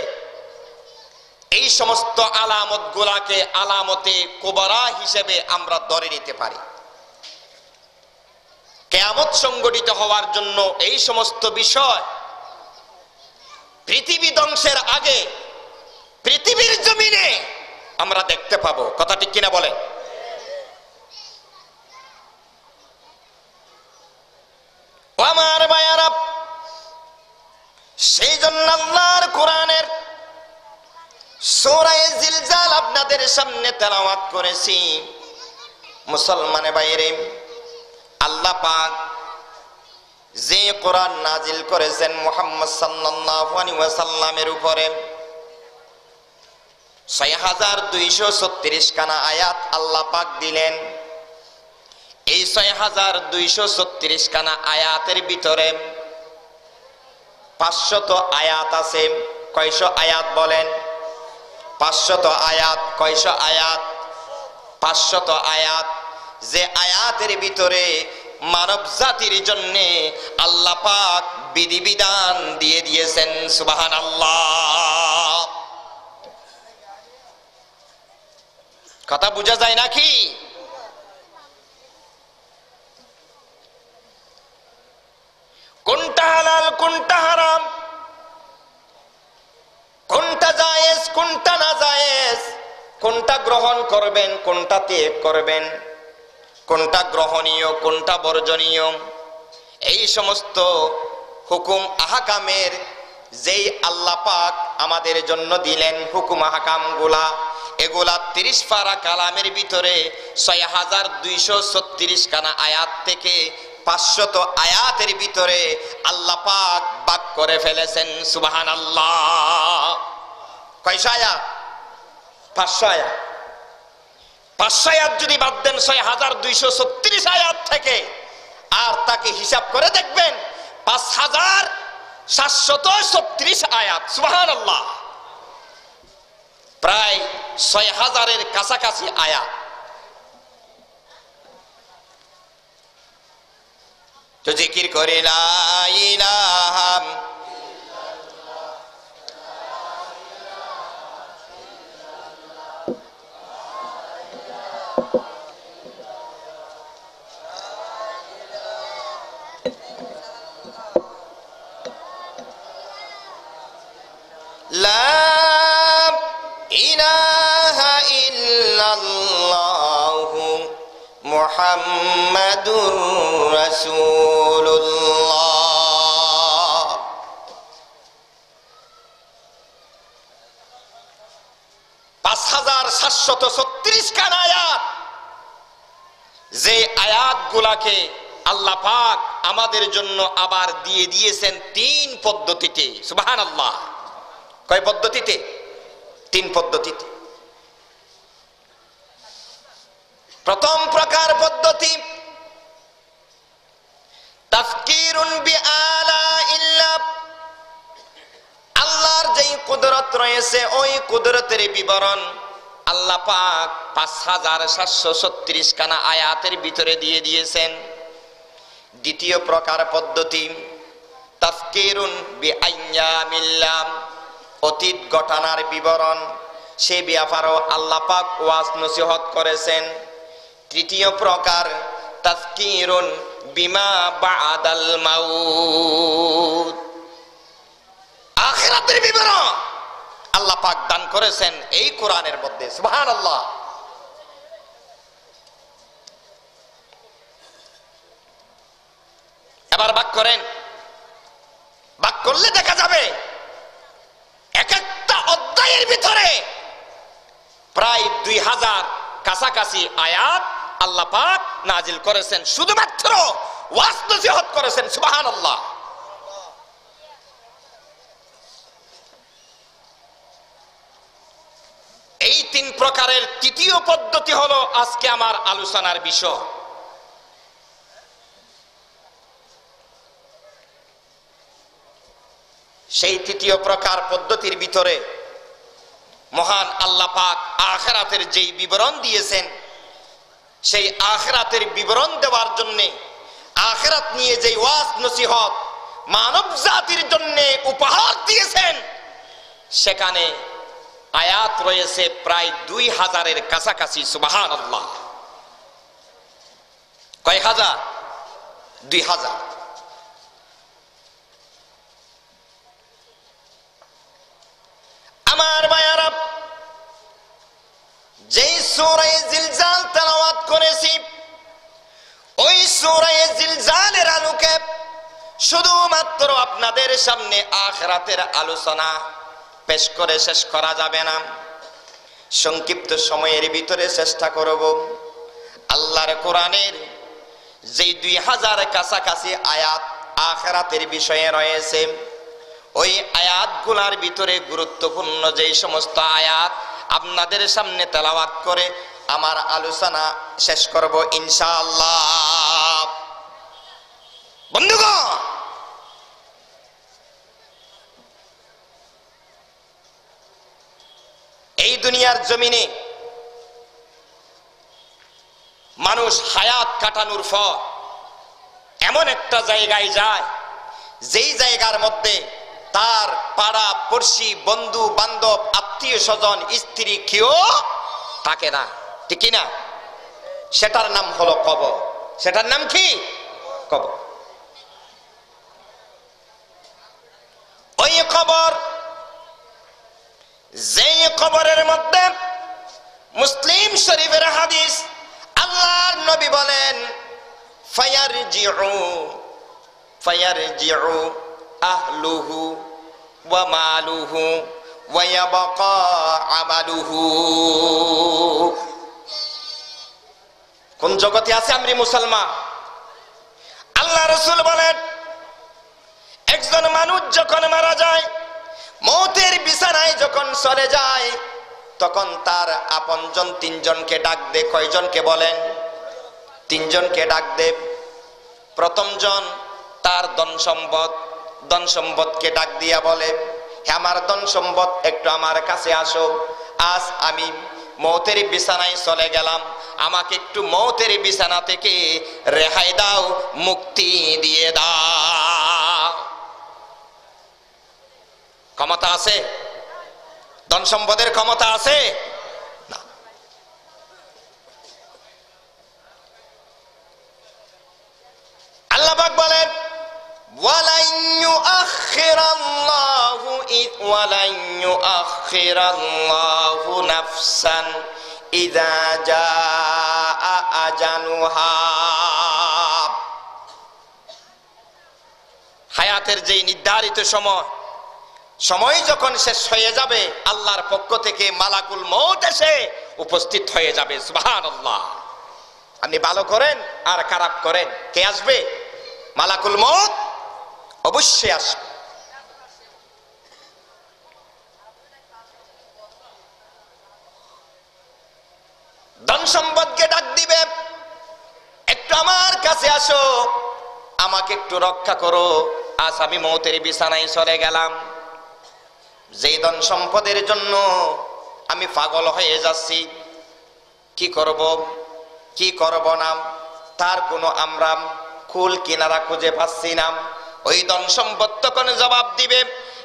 এই সমস্ত আলামত গুলাকে আলামতে কুবরা হিসেবে আমরা ধরে নিতে পারি। কিয়ামত সংগঠিত হওয়ার জন্য এই সমস্ত বিষয় পৃথিবী ধ্বংসের আগে পৃথিবীর জমিনে আমরা দেখতে পাবো। কথা ঠিক কিনা বলে? আমার ভাইয়ারা, সেই জন্য আল্লাহর কোরআনের সূরা জিলজাল আপনাদের সামনে তেলাওয়াত করেছি। মুসলমান ভাইরে, আল্লাহ পাক যে কোরআন নাজিল করেছেন মুহাম্মদ সাল্লাল্লাহু আলাইহি ওয়াসাল্লামের উপরে, ৬২৩৬ খানা আয়াত আল্লাহ পাক দিলেন। এই ৬২৩৬ খানা আয়াতের ভিতরে ৫০০ আয়াত আছে। কয়শ আয়াত বলেন? ৫০০ আয়াত। কয়শ আয়াত? ৫০০ আয়াত। যে আয়াতের ভিতরে মানব জাতির জন্য আল্লাহ পাক বিধিবিধান দিয়ে দিয়েছেন। সুবহানাল্লাহ। কথা বোঝা যায় নাকি? কোনটা হালাল, কোনটা হারাম, কোনটা জায়েজ, কোনটা না জায়েজ, কোনটা গ্রহণ করবেন, কোনটা ত্যাগ করবেন, কোনটা গ্রহণীয়, কোনটা বর্জনীয়, এই সমস্ত হুকুম আহকামের যেই আল্লাহ পাক আমাদের জন্য দিলেন হুকুম আহকাম গুলা, এগুলা ৩০ পারা কালামের ভিতরে ৬২৩৬ খানা আয়াত থেকে ৫০০ আয়াতের ভিতরে আল্লাহ পাক ভাগ করে ফেলেছেন। সুবহানাল্লাহ। কয়শ আয়াত? 500 আয়াত। 500 আয়াত যদি বাদ দেন 6236 আয়াত থেকে, আর তাকে হিসাব করে দেখবেন 5736 আয়াত। সুবহানাল্লাহ, প্রায় 6000-এর কাছাকাছি আয়াত। তো জিকির করে লা ইলাহা লা ইলাহা ইল্লাল্লাহু মুহাম্মাদুর রাসূলুল্লাহ। পাঁচ 5736 খান আয়াত, যে আয়াতগুলাকে আল্লাহ পাক আমাদের জন্য আবার দিয়ে দিয়েছেন 3 পদ্ধতিতে। সুবহানাল্লাহ, কয় পদ্ধতিতে? 3 পদ্ধতিতে। প্রথম প্রকার পদ্ধতি তাফকিরুন বিআলাইল্লাহ, আল্লাহর যেই কুদরত রয়েছে ওই কুদরতের বিবরণ আল্লাহ পাক 5736 খানা আয়াতের ভিতরে দিয়ে দিয়েছেন। দ্বিতীয় প্রকার পদ্ধতি তাফকিরুন বিআইয়ামিল্লাহ, অতীত ঘটনার বিবরণ, সে ব্যাপারেও আল্লাহ পাক ওয়াজ নসিহত করেছেন। তৃতীয় প্রকার তাফকিরুন বিমা বাদাল মাউত, আখিরাতের বিবরণ আল্লাহ পাক দান করেছেন এই কোরআনের মধ্যে। সুবহানাল্লাহ। এবার ভাগ করেন, ভাগ করলে দেখা যাবে এক একটা অধ্যায়ের ভিতরে প্রায় 2000 কাছাকাছি আয়াত আল্লাহ পাক নাজিল করেছেন, শুধুমাত্র ওয়াজ নসিহত করেছেন। সুবহানাল্লাহ। এই 3 প্রকারের তৃতীয় পদ্ধতি হলো আজকে আমার আলোচনার বিষয়। সেই তৃতীয় প্রকার পদ্ধতির ভিতরে মহান আল্লাহ পাক আখিরাতের যেই বিবরণ দিয়েছেন, সেই আখিরাতের বিবরণ দেওয়ার জন্য, আখিরাত নিয়ে যেই ওয়াজ নসিহত মানব জাতির জন্য উপহার দিয়েছেন, সেখানে আয়াত রয়েছে প্রায় 2000-এর কাছাকাছি। সুবহানাল্লাহ। কয় হাজার? 2000। আমার ভাইয়ারা, যেই সূরা জিলজাল তেলাওয়াত করেছি, ওই সূরা জিলজালের আলোকে শুধুমাত্র আপনাদের সামনে আখিরাতের আলোচনা পেশ করে শেষ করা যাবে না। সংক্ষিপ্ত সময়ের ভিতরে চেষ্টা করব আল্লাহর কোরআনের যেই 2000 কাছাকাছি আয়াত আখিরাতের বিষয়ে রয়েছে, ওই আয়াতগুলোর ভিতরে গুরুত্বপূর্ণ যেই সমস্ত আয়াত আপনাদের সামনে তেলাওয়াত করে আমার আলোচনা শেষ করব ইনশাআল্লাহ। বন্ধুগণ, এই দুনিয়ার জমিনে মানুষ হায়াত কাটানোর পর এমন একটা জায়গায় যায়, যেই জায়গার মধ্যে তার পাড়া পড়শি, বন্ধু বান্ধব, আত্মীয় স্বজন, স্ত্রী কেউ থাকে না, ঠিক না? সেটার নাম হলো কবর। সেটার নাম কি? কবর। ওই কবর, যেই কবরের মধ্যে মুসলিম শরীফের হাদিস, আল্লাহর নবী বলেন ফায়ারজিউ আহলুহু ওয়া মালুহু ওয়া ইয়াবকা আমালুহু। কোন জগতে আছে আমরা মুসলমান? আল্লাহ রাসূল বলেন, একজন মানুষ যখন মারা যায়, মৌতের বিছানায় যখন চলে যায়, তখন তার আপনজন তিনজনকে ডাক দে। কয়জনকে বলেন? তিনজনকে ডাক দে। প্রথম জন তার ধন সম্পদকে ডাক দিয়া বলে, হে আমার ধন সম্পদ, একটু আমার কাছে আসো। আজ আমি মৌতের বিছানায় চলে গেলাম, আমাকে একটু মৌতের বিছানা থেকে রেহাই দাও, মুক্তি দিয়ে দাও। ক্ষমতা আছে? ধন সম্পদের ক্ষমতা আছে না। আল্লাহ পাক বলেন, ওয়ালান ইউআখিরাল্লাহু নাফসান ইযা জাআ আজালুহা। হায়াতের যেই নির্ধারিত সময় যখন শেষ হয়ে যাবে, আল্লাহর পক্ষ থেকে মালাকুল মউত এসে উপস্থিত হয়ে যাবে। সুবহানাল্লাহ। আপনি ভালো করেন আর খারাপ করেন, কে আসবে? মালাকুল মউত অবশ্যই আসবে। ধন সম্পদকে ডাক দিবে, একটু আমার কাছে আসো, আমাকে একটু রক্ষা করো, আজ আমি মৌতের বিছানায় চলে গেলাম। যেই ধন সম্পদের জন্য আমি পাগল হয়ে যাচ্ছি, কি করব না, তার কোনো আমরা কুল কিনারা খুঁজে পাচ্ছি না। ওই ধন সম্পদ তখন জবাব দিবে,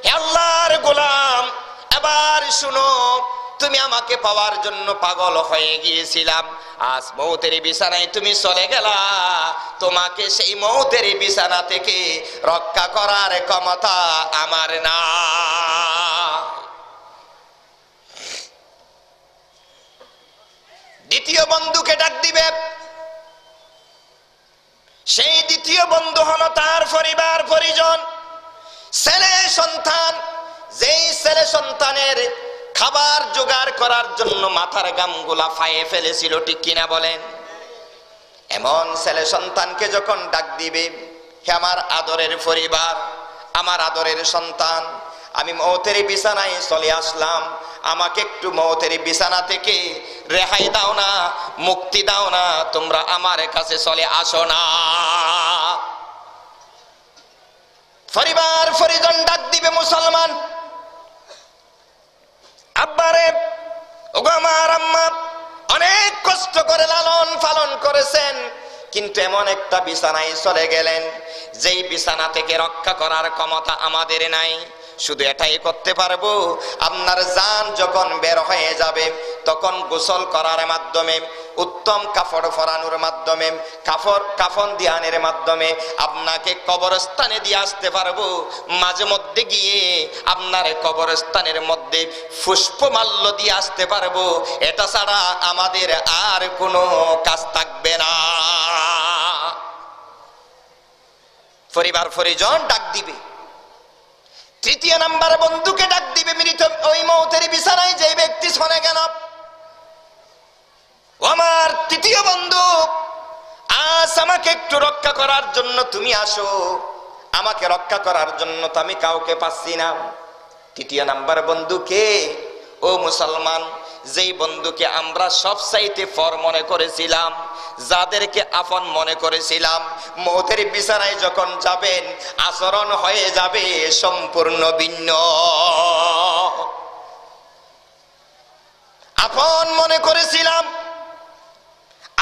হে আল্লাহর গোলাম, এবার শুনো, তুমি আমাকে পাওয়ার জন্য পাগল হয়ে গিয়েছিলাম, আজ মৌতের বিছানায় তুমি চলে গেলা, তোমাকে সেই মৌতের বিছানা থেকে রক্ষা করার ক্ষমতা আমার না। দ্বিতীয় বন্ধুকে ডাক দিবে। সেই দ্বিতীয় বন্ধু হলো তার পরিবার পরিজন, ছেলে সন্তান। যেই ছেলে সন্তানের খাবার জোগাড় করার জন্য মাথার গামগুলা ফায়ে ফেলেছিল, ঠিক কিনা বলেন? এমন ছেলে সন্তানকে যখন ডাক দিবে, হে আমার আদরের পরিবার, আমার আদরের সন্তান, আমি মৌতের বিছানায় চলে আসলাম, আমাকে একটু মৌতের বিছানা থেকে রেহাই দাও না, মুক্তি দাও না, তোমরা আমার কাছে চলে আসো না। পরিবার পরিজন ডাক দিবে, মুসলমান, আব্বারে, ওগো আমার আম্মা, অনেক কষ্ট করে লালন পালন করেছেন, কিন্তু এমন একটা বিছানায় চলে গেলেন যেই বিছানা থেকে রক্ষা করার ক্ষমতা আমাদের নাই। শুধু এটাই করতে পারবো, আপনার জান যখন বের হয়ে যাবে তখন গোসল করার মাধ্যমে, উত্তম কাপড় পরানোর মাধ্যমে, কাফন দিয়ানের মাধ্যমে আপনাকে কবরস্থানে দিয়ে আসতে পারবো। মাঝে মধ্যে গিয়ে আপনার কবরস্থানের মধ্যে পুষ্পমাল্য দিয়ে আসতে পারবো। এটা ছাড়া আমাদের আর কোনো কাজ থাকবে না। পরিবার পরিজন ডাক দিবে। তৃতীয় নাম্বার বন্ধুকে ডাক দিবে, মৃত ওই মৌতের বিছানায় যে ব্যক্তি শোনে গেল, আমার তৃতীয় বন্ধু, আজ আমাকে একটু রক্ষা করার জন্য তুমি আসো, আমাকে রক্ষা করার জন্য তো আমি কাউকে পাচ্ছি না। তৃতীয় নাম্বার বন্ধুকে, ও মুসলমান, যেই বন্ধুকে আমরা সবচাইতে পর মনে করেছিলাম, যাদেরকে আপন মনে করেছিলাম, মৌতের বিছানায় যখন যাবেন আচরণ হয়ে যাবে সম্পূর্ণ ভিন্ন। আপন মনে করেছিলাম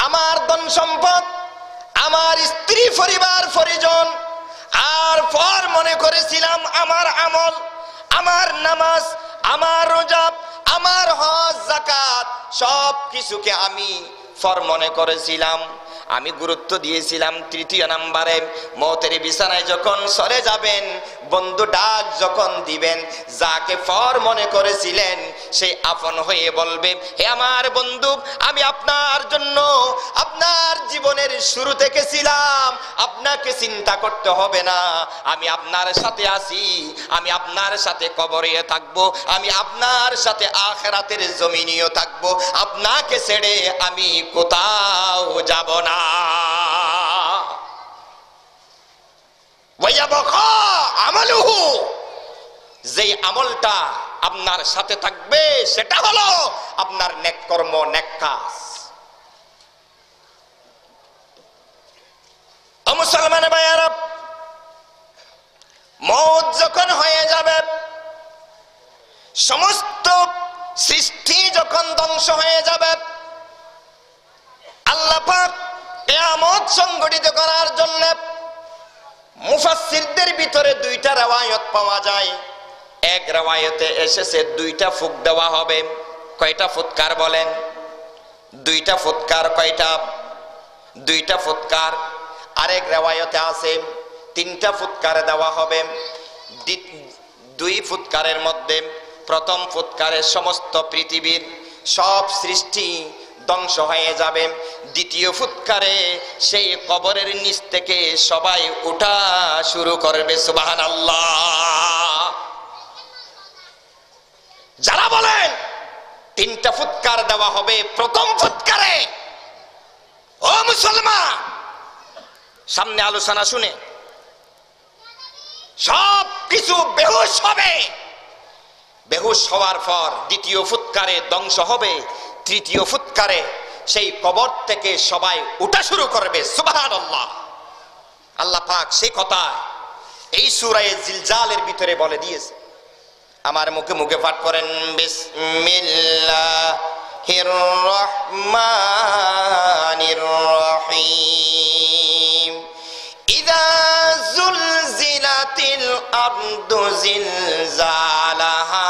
আমার ধন সম্পদ, আমার স্ত্রী পরিবার পরিজন, আর পর মনে করেছিলাম আমার আমল, আমার নামাজ, আমার রোজা, আমার হজ যাকাত, সব কিছুকে আমি পর মনে করেছিলাম। আমি গুরুত্ব দিয়েছিলাম তৃতীয় নাম্বারে, মৌতের বিছানায় যখন সরে যাবেন, বন্ধু ডাক যখন দিবেন, যাকে পর মনে করেছিলেন সে আপন হয়ে বলবে, হে আমার বন্ধু, আমি আপনার জন্য আপনার জীবনের শুরু থেকে ছিলাম, আপনাকে চিন্তা করতে হবে না, আমি আপনার সাথে আছি, আমি আপনার সাথে কবরে থাকবো, আমি আপনার সাথে আখিরাতের জমিনেও থাকবো, আপনাকে ছেড়ে আমি কোথাও যাব না। যেই আমলটা আপনার সাথে থাকবে, সেটা হলো আপনার নেক কর্ম, নেক কাজ। ও মুসলমান ভাইয়ারা, মওত যখন হয়ে যাবে, সমস্ত সৃষ্টি যখন ধ্বংস হয়ে যাবে, আল্লাহ পাক কিয়ামত সংগঠিত করার জন্য মুফাসসিরদের ভিতরে দুইটা riwayat পাওয়া যায়। এক riwayate এসেছে দুইটা ফুঁক দেওয়া হবে। কয়টা ফুৎকার বলেন? দুইটা ফুৎকার। কয়টা? দুইটা ফুৎকার। আরেক riwayate আছে তিনটা ফুৎকার দেওয়া হবে। দুই ফুৎকারের মধ্যে প্রথম ফুৎকারে সমস্ত পৃথিবীর সব সৃষ্টি ধ্বংস হয়ে যাবে। দ্বিতীয় ফুৎকারে সেই কবরের নিচ থেকে সবাই ওঠা শুরু করবে। সুবহানাল্লাহ। যারা বলেন তিনটা ফুৎকার দেওয়া হবে প্রথম ফুৎকারে, ও মুসলমান, সামনে আলোচনা শুনে সব কিছু বেহুশ হবে। বেহুশ হওয়ার পর দ্বিতীয় ফুৎকারে ধ্বংস হবে। তৃতীয় ফুৎকারে সেই কবর থেকে সবাই উঠা শুরু করবে। সুবহানাল্লাহ। আল্লাহ পাক সেই কথা এই সূরা জিলজালের ভিতরে বলে দিয়েছে। আমার মুখে মুখে পাঠ করেন, বিসমিল্লাহির রহমানির রহিম। ইযা যুলজিলাতিল আরদু জিলজালাহা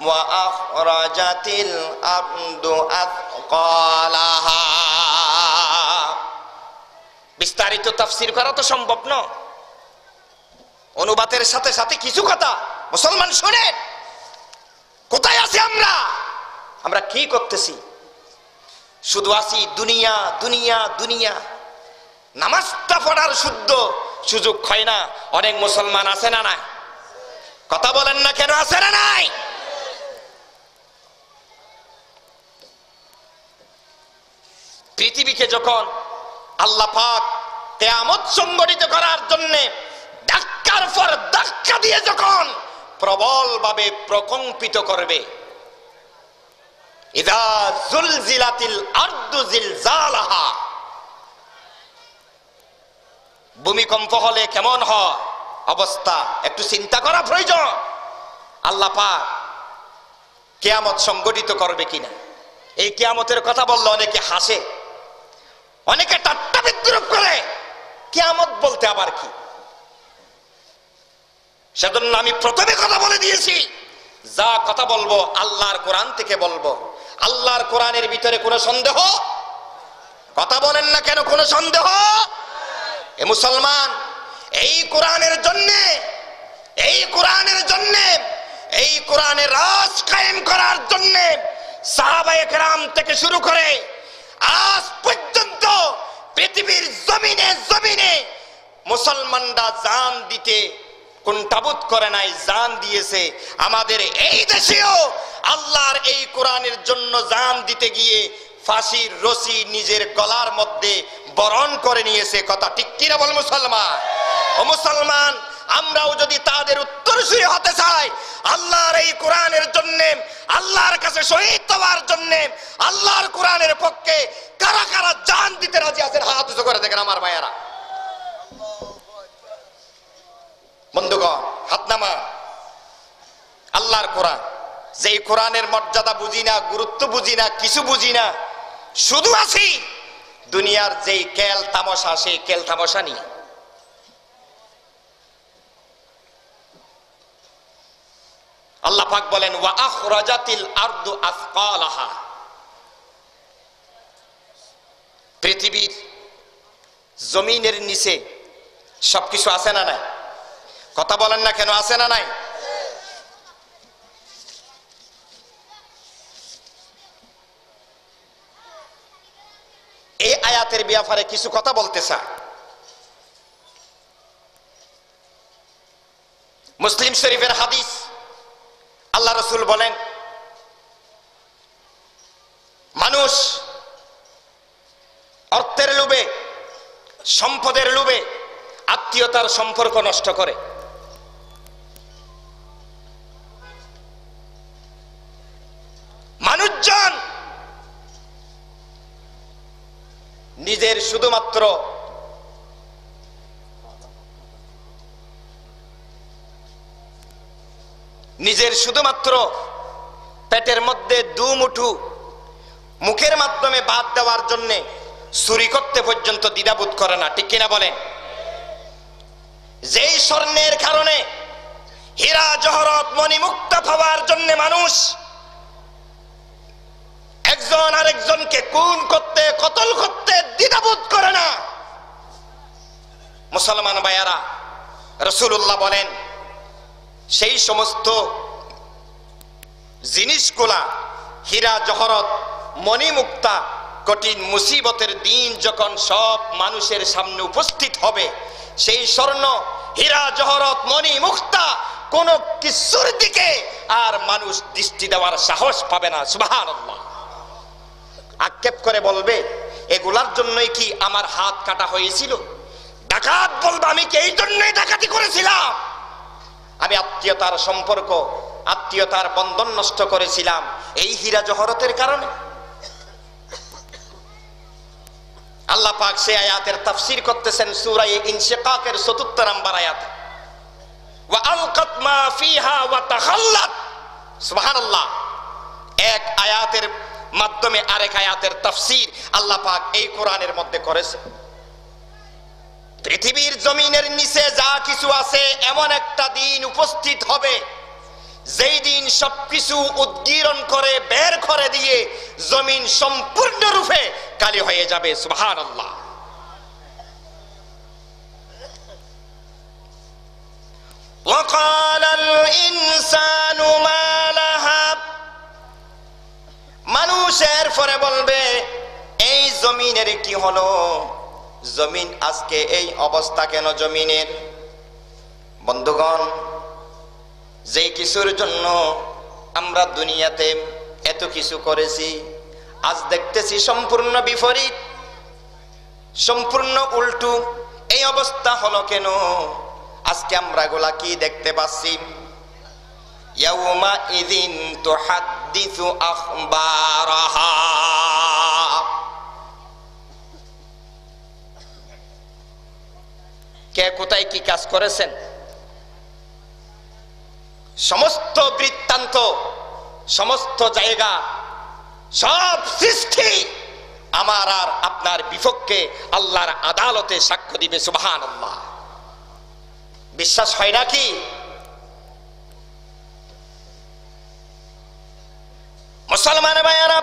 ওয়া আখরাজাতিল আরদু আথকালাহা। বিস্তারিত তাফসীর করা তো সম্ভব না, অনুবাদের সাথে সাথে কিছু কথা মুসলমান শুনেন। কোথায় আছি আমরা? আমরা কি করতেছি? শুধু আছি দুনিয়া দুনিয়া দুনিয়া। নামাজটা পড়ার শুদ্ধ সুযোগ হয় না। অনেক মুসলমান আছে না নাই? কথা বলেন না কেন? আছে না নাই? পৃথিবীকে যখন আল্লাহ পাক কিয়ামত সংগঠিত করার জন্য ধাক্কার পর ধাক্কা দিয়ে যখন প্রবলভাবে প্রকম্পিত করবে, ইযা যুলজিলাতিল আরদু জিলজালাহা, ভূমিকম্প হলে কেমন হয় অবস্থা একটু চিন্তা করা প্রয়োজন। আল্লাহ পাক কিয়ামত সংগঠিত করবে কিনা, এই কিয়ামতের কথা বললে অনেকে হাসে, অনেকে ঠাট্টা বিদ্রূপ করে। কিয়ামত বলতে আবার কি? সেজন্য আমি প্রথমে কথা বলে দিয়েছি, যা কথা বলবো আল্লাহর কোরআন থেকে বলবো। আল্লাহর কোরআনের ভিতরে কোনো সন্দেহ? কথা বলেন না কেন? কোনো সন্দেহ? এ মুসলমান, এই কোরআনের জন্যে, এই কোরআনের জন্যে, এই কোরআনের রাজ কায়েম করার জন্যে সাহাবায়ে কেরাম থেকে শুরু করে আজ পর্যন্ত পৃথিবীর জমিনে জমিনে মুসলমানরা জান দিতে কুণ্ঠাবোধ করে নাই, জান দিয়েছে। আমাদের এই দেশেও আল্লাহর এই কোরআনের জন্য জান দিতে গিয়ে ফাঁসির রশি নিজের গলার মধ্যে বরণ করে নিয়েছে। কথা ঠিক কিনা বল মুসলমান? ও মুসলমান, আমরাও যদি তাদের উত্তরসূরি হতে চাই, আল্লাহর এই কোরআনের জন্য, আল্লাহর কাছে শহীদ হওয়ার জন্য, আল্লাহর কোরআনের পক্ষে কারা কারা জান দিতে রাজি আছেন? হাত উঁচু করে দেখেন আমার ভাইয়েরা। বন্ধুগণ, হাত নামা। আল্লাহর কোরআন, যেই কোরআনের মর্যাদা বুঝি না, গুরুত্ব বুঝি না, কিছু বুঝি না, শুধু আছি দুনিয়ার যেই খেল তামাশা, সেই খেল তামাশা নিয়ে। আল্লাহ পাক বলেন, ওয়া আখরাজাতিল আরদু আথকালাহা। পৃথিবীর জমিনের নিচে সবকিছু আছে না নাই? কথা বলেন না কেন? আছে না নাই? এই আয়াতের ব্যাপারে কিছু কথা বলতে চাই। মুসলিম শরীফের হাদিস, আল্লাহ রাসূল বলেন, মানুষ অর্থের লোভে, সম্পদের লোভে আত্মীয়তার সম্পর্ক নষ্ট করে। নিজের শুধুমাত্র পেটের মধ্যে দুমুঠু মুখের মাধ্যমে ভাত দেওয়ার জন্য চুরি করতে পর্যন্ত দ্বিধাবোধ করে না, ঠিক কিনা বলেন? যেই স্বর্ণের কারণে হীরা জহরত মণিমুক্তা পাওয়ার জন্য মানুষ একজন আরেকজনকে খুন করতে কতল করতে দ্বিধাবোধ করে না। মুসলমান ভাইয়ারা, রাসূলুল্লাহ বলেন সেই সমস্ত জিনিসগুলা হীরা জহরত মণিমুক্তা কঠিন মুসিবতের দিন যখন সব মানুষের সামনে উপস্থিত হবে, সেই স্বর্ণ হীরা জহরত মণিমুক্তা কোন কিছুর দিকে আর মানুষ দৃষ্টি দেওয়ার সাহস পাবে না। সুবহানাল্লাহ। আক্ষেপ করে বলবে এগুলার জন্যই কি আমার হাত কাটা হয়েছিল? ডাকাত বলবে আমি কি এই জন্যই ডাকাতি করেছিলাম? আমি আত্মীয়তার সম্পর্ক, আত্মীয়তার বন্ধন নষ্ট করেছিলাম এই হীরা জহরতের কারণে। আল্লাহ পাক সেই আয়াতের তাফসীর করতেছেন সূরা ইনশিকাকের ৭৪ নম্বর আয়াত, ওয়া আলকাত মা ফিহা ওয়া তাখাল্লাত। সুবহানাল্লাহ। এক আয়াতের মাধ্যমে আরেক আয়াতের তাফসীর আল্লাহ পাক এই কোরআনের মধ্যে করেছে। পৃথিবীর জমিনের নিচে যা কিছু আছে এমন একটা দিন উপস্থিত হবে যেই দিন সবকিছু উদ্গীরণ করে বের করে দিয়ে জমিন সম্পূর্ণরূপে কালি হয়ে যাবে। সুবহানাল্লাহ। وقال الإنسان ما لها। মানুষের পরে বলবে এই জমিনের কি হলো? জমিন আজকে এই অবস্থা কেন জমিনের? বন্ধুগণ, যে কিছুর জন্য আমরা দুনিয়াতে এত কিছু করেছি আজ দেখতেছি সম্পূর্ণ বিপরীত, সম্পূর্ণ উল্টো। এই অবস্থা হলো কেন? আজকে আমরা এগুলা কি দেখতে পাচ্ছি? ইয়াউমা ইযিন তুহাদ্দিসু আখবারাহা। কে কোথায় কি কাজ করেছেন সমস্ত বৃত্তান্ত, সমস্ত জায়গা, সব সৃষ্টি আমার আর আপনার বিপক্ষে আল্লাহর আদালতে সাক্ষ্য দিবে। সুবহানাল্লাহ। বিশ্বাস হয় নাকি? মুসলমান ভাইয়েরা,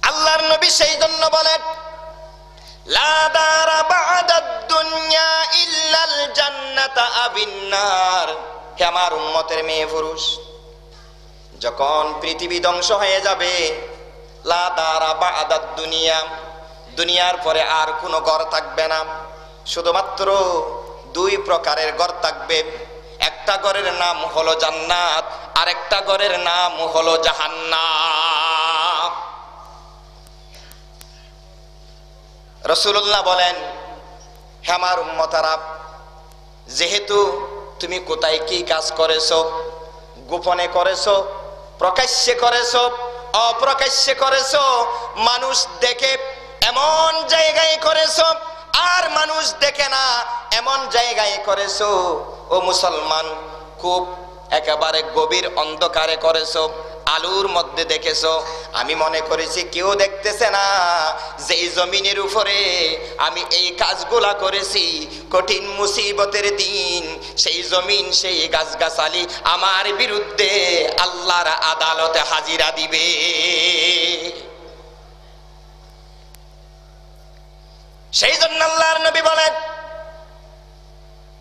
আল্লাহর নবী সেই জন্য বলেন লা দারা বা'দাদ দুনিয়া ইল্লাল জান্নাতা আবিন নার। হে আমার উম্মতের মেয়ে পুরুষ, যখন পৃথিবী ধ্বংস হয়ে যাবে, লা দারা বা'দাদ দুনিয়া, দুনিয়ার পরে আর কোনো ঘর থাকবে না, শুধুমাত্র দুই প্রকারের ঘর থাকবে। একটা ঘরের নাম হলো জান্নাত, আর একটা ঘরের নাম হলো জাহান্নাম। রাসূলুল্লাহ বলেন হে আমার উম্মতারা, যেহেতু তুমি কোথায় কি কাজ করেছো, গোপনে করেছো, প্রকাশ্যে করেছো, অপ্রকাশ্যে করেছো, মানুষ দেখে এমন জায়গায় করেছো আর মানুষ দেখে না এমন জায়গায় করেছো, ও মুসলমান খুব একেবারে গভীর অন্ধকারে করেছো, আলোর মধ্যে দেখেছো। আমি মনে করেছি কেউ দেখতেছে না যে এই জমিনের উপরে আমি এই কাজগুলা করেছি। কঠিন মুসিবতের দিন সেই জমিন, সেই গাছগাছালি আমার বিরুদ্ধে আল্লাহর আদালতে হাজিরা দিবে। সেই জন্য আল্লাহর নবী বলেন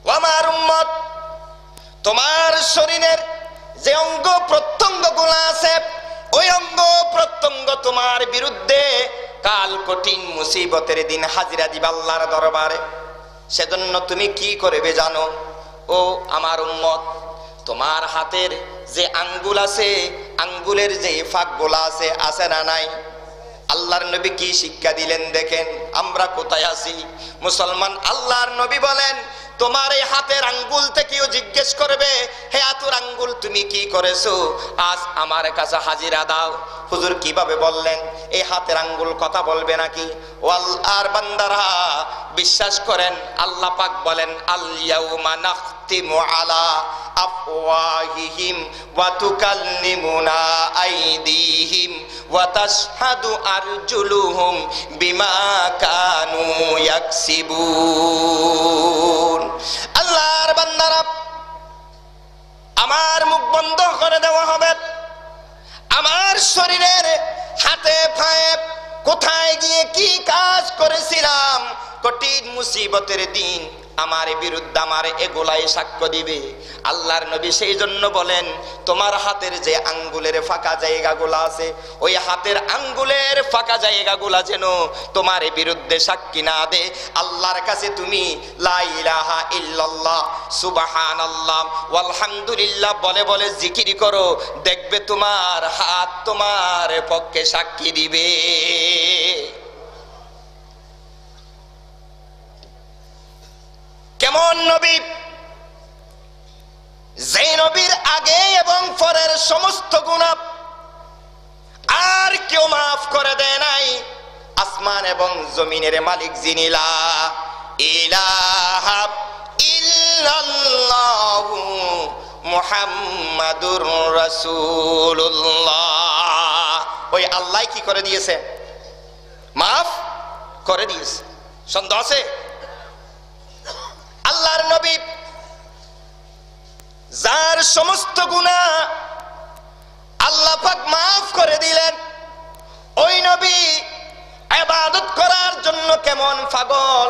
ও আমার উম্মত, তোমার শরীরের যে অঙ্গ প্রত্যঙ্গ গুলা আছে ওই অঙ্গ প্রত্যঙ্গ তোমার বিরুদ্ধে কাল কঠিন মুসিবতের দিন হাজিরা দিবে আল্লাহর দরবারে। সেজন্য তুমি কি করবে জানো? ও আমার উম্মত, তোমার হাতের যে আঙ্গুল আছে, আঙ্গুলের যে ফাঁকগুলা আছে, আছে না নাই? আল্লাহর নবী কি শিক্ষা দিলেন দেখেন আমরা কোথায় আছি। মুসলমান, আল্লাহর নবী বলেন তোমার এই হাতের আঙ্গুল থেকেও জিজ্ঞেস করবে হে হাতের আঙ্গুল তুমি কি করেছো, আজ আমার কাছে হাজিরা দাও। হুজুর কিভাবে বললেন? এই হাতের আঙ্গুল কথা বলবে নাকি? ও আল্লাহর বান্দারা, বিশ্বাস করেন, আল্লাহ পাক বলেন, আল ইয়াউমা নাখতিমু আলা আফওয়াহিহিম ওয়া তুকাল্লিমুনা আইদিহিম ওয়া তাশহাদু আরজুলুহুম বিমা কানু ইয়াকসিবুন। আল্লাহর বান্দারা, আমার মুখ বন্ধ করে দেওয়া হবে, আমার শরীরের হাতে পায়ে কোথায় গিয়ে কি কাজ করেছিলাম, কঠিন মুসিবতের দিন আমার বিরুদ্ধে আমার এগুলাই সাক্ষ্য দিবে। আল্লাহর নবী সেই জন্য বলেন, তোমার হাতের যে আঙ্গুলের ফাঁকা জায়গাগুলো আছে, ওই হাতের আঙ্গুলের ফাঁকা জায়গাগুলা যেন তোমার বিরুদ্ধে সাক্ষী না দে। আল্লাহর কাছে তুমি লা ইলাহা ইল্লাল্লাহ সুবহানাল্লাহ ওয়ালহামদুলিল্লাহ বলে বলে জিকির করো, দেখবে তোমার হাত তোমার পক্ষে সাক্ষী দিবে। কেমন নবী? যে নবীর আগে এবং পরের সমস্ত গুনাহ আর কেউ মাফ করে দেয় নাই। আসমান এবং জমিনের মালিক যিনি, লা ইলাহা ইল্লাল্লাহু মুহাম্মাদুর রাসূলুল্লাহ, ওই আল্লাহ কি করে দিয়েছে? মাফ করে দিয়েছে। সন্দেহ আছে? আল্লাহর নবী যার সমস্ত গুনাহ আল্লাহ পাক মাফ করে দিলেন, ওই নবী ইবাদত করার জন্য কেমন পাগল।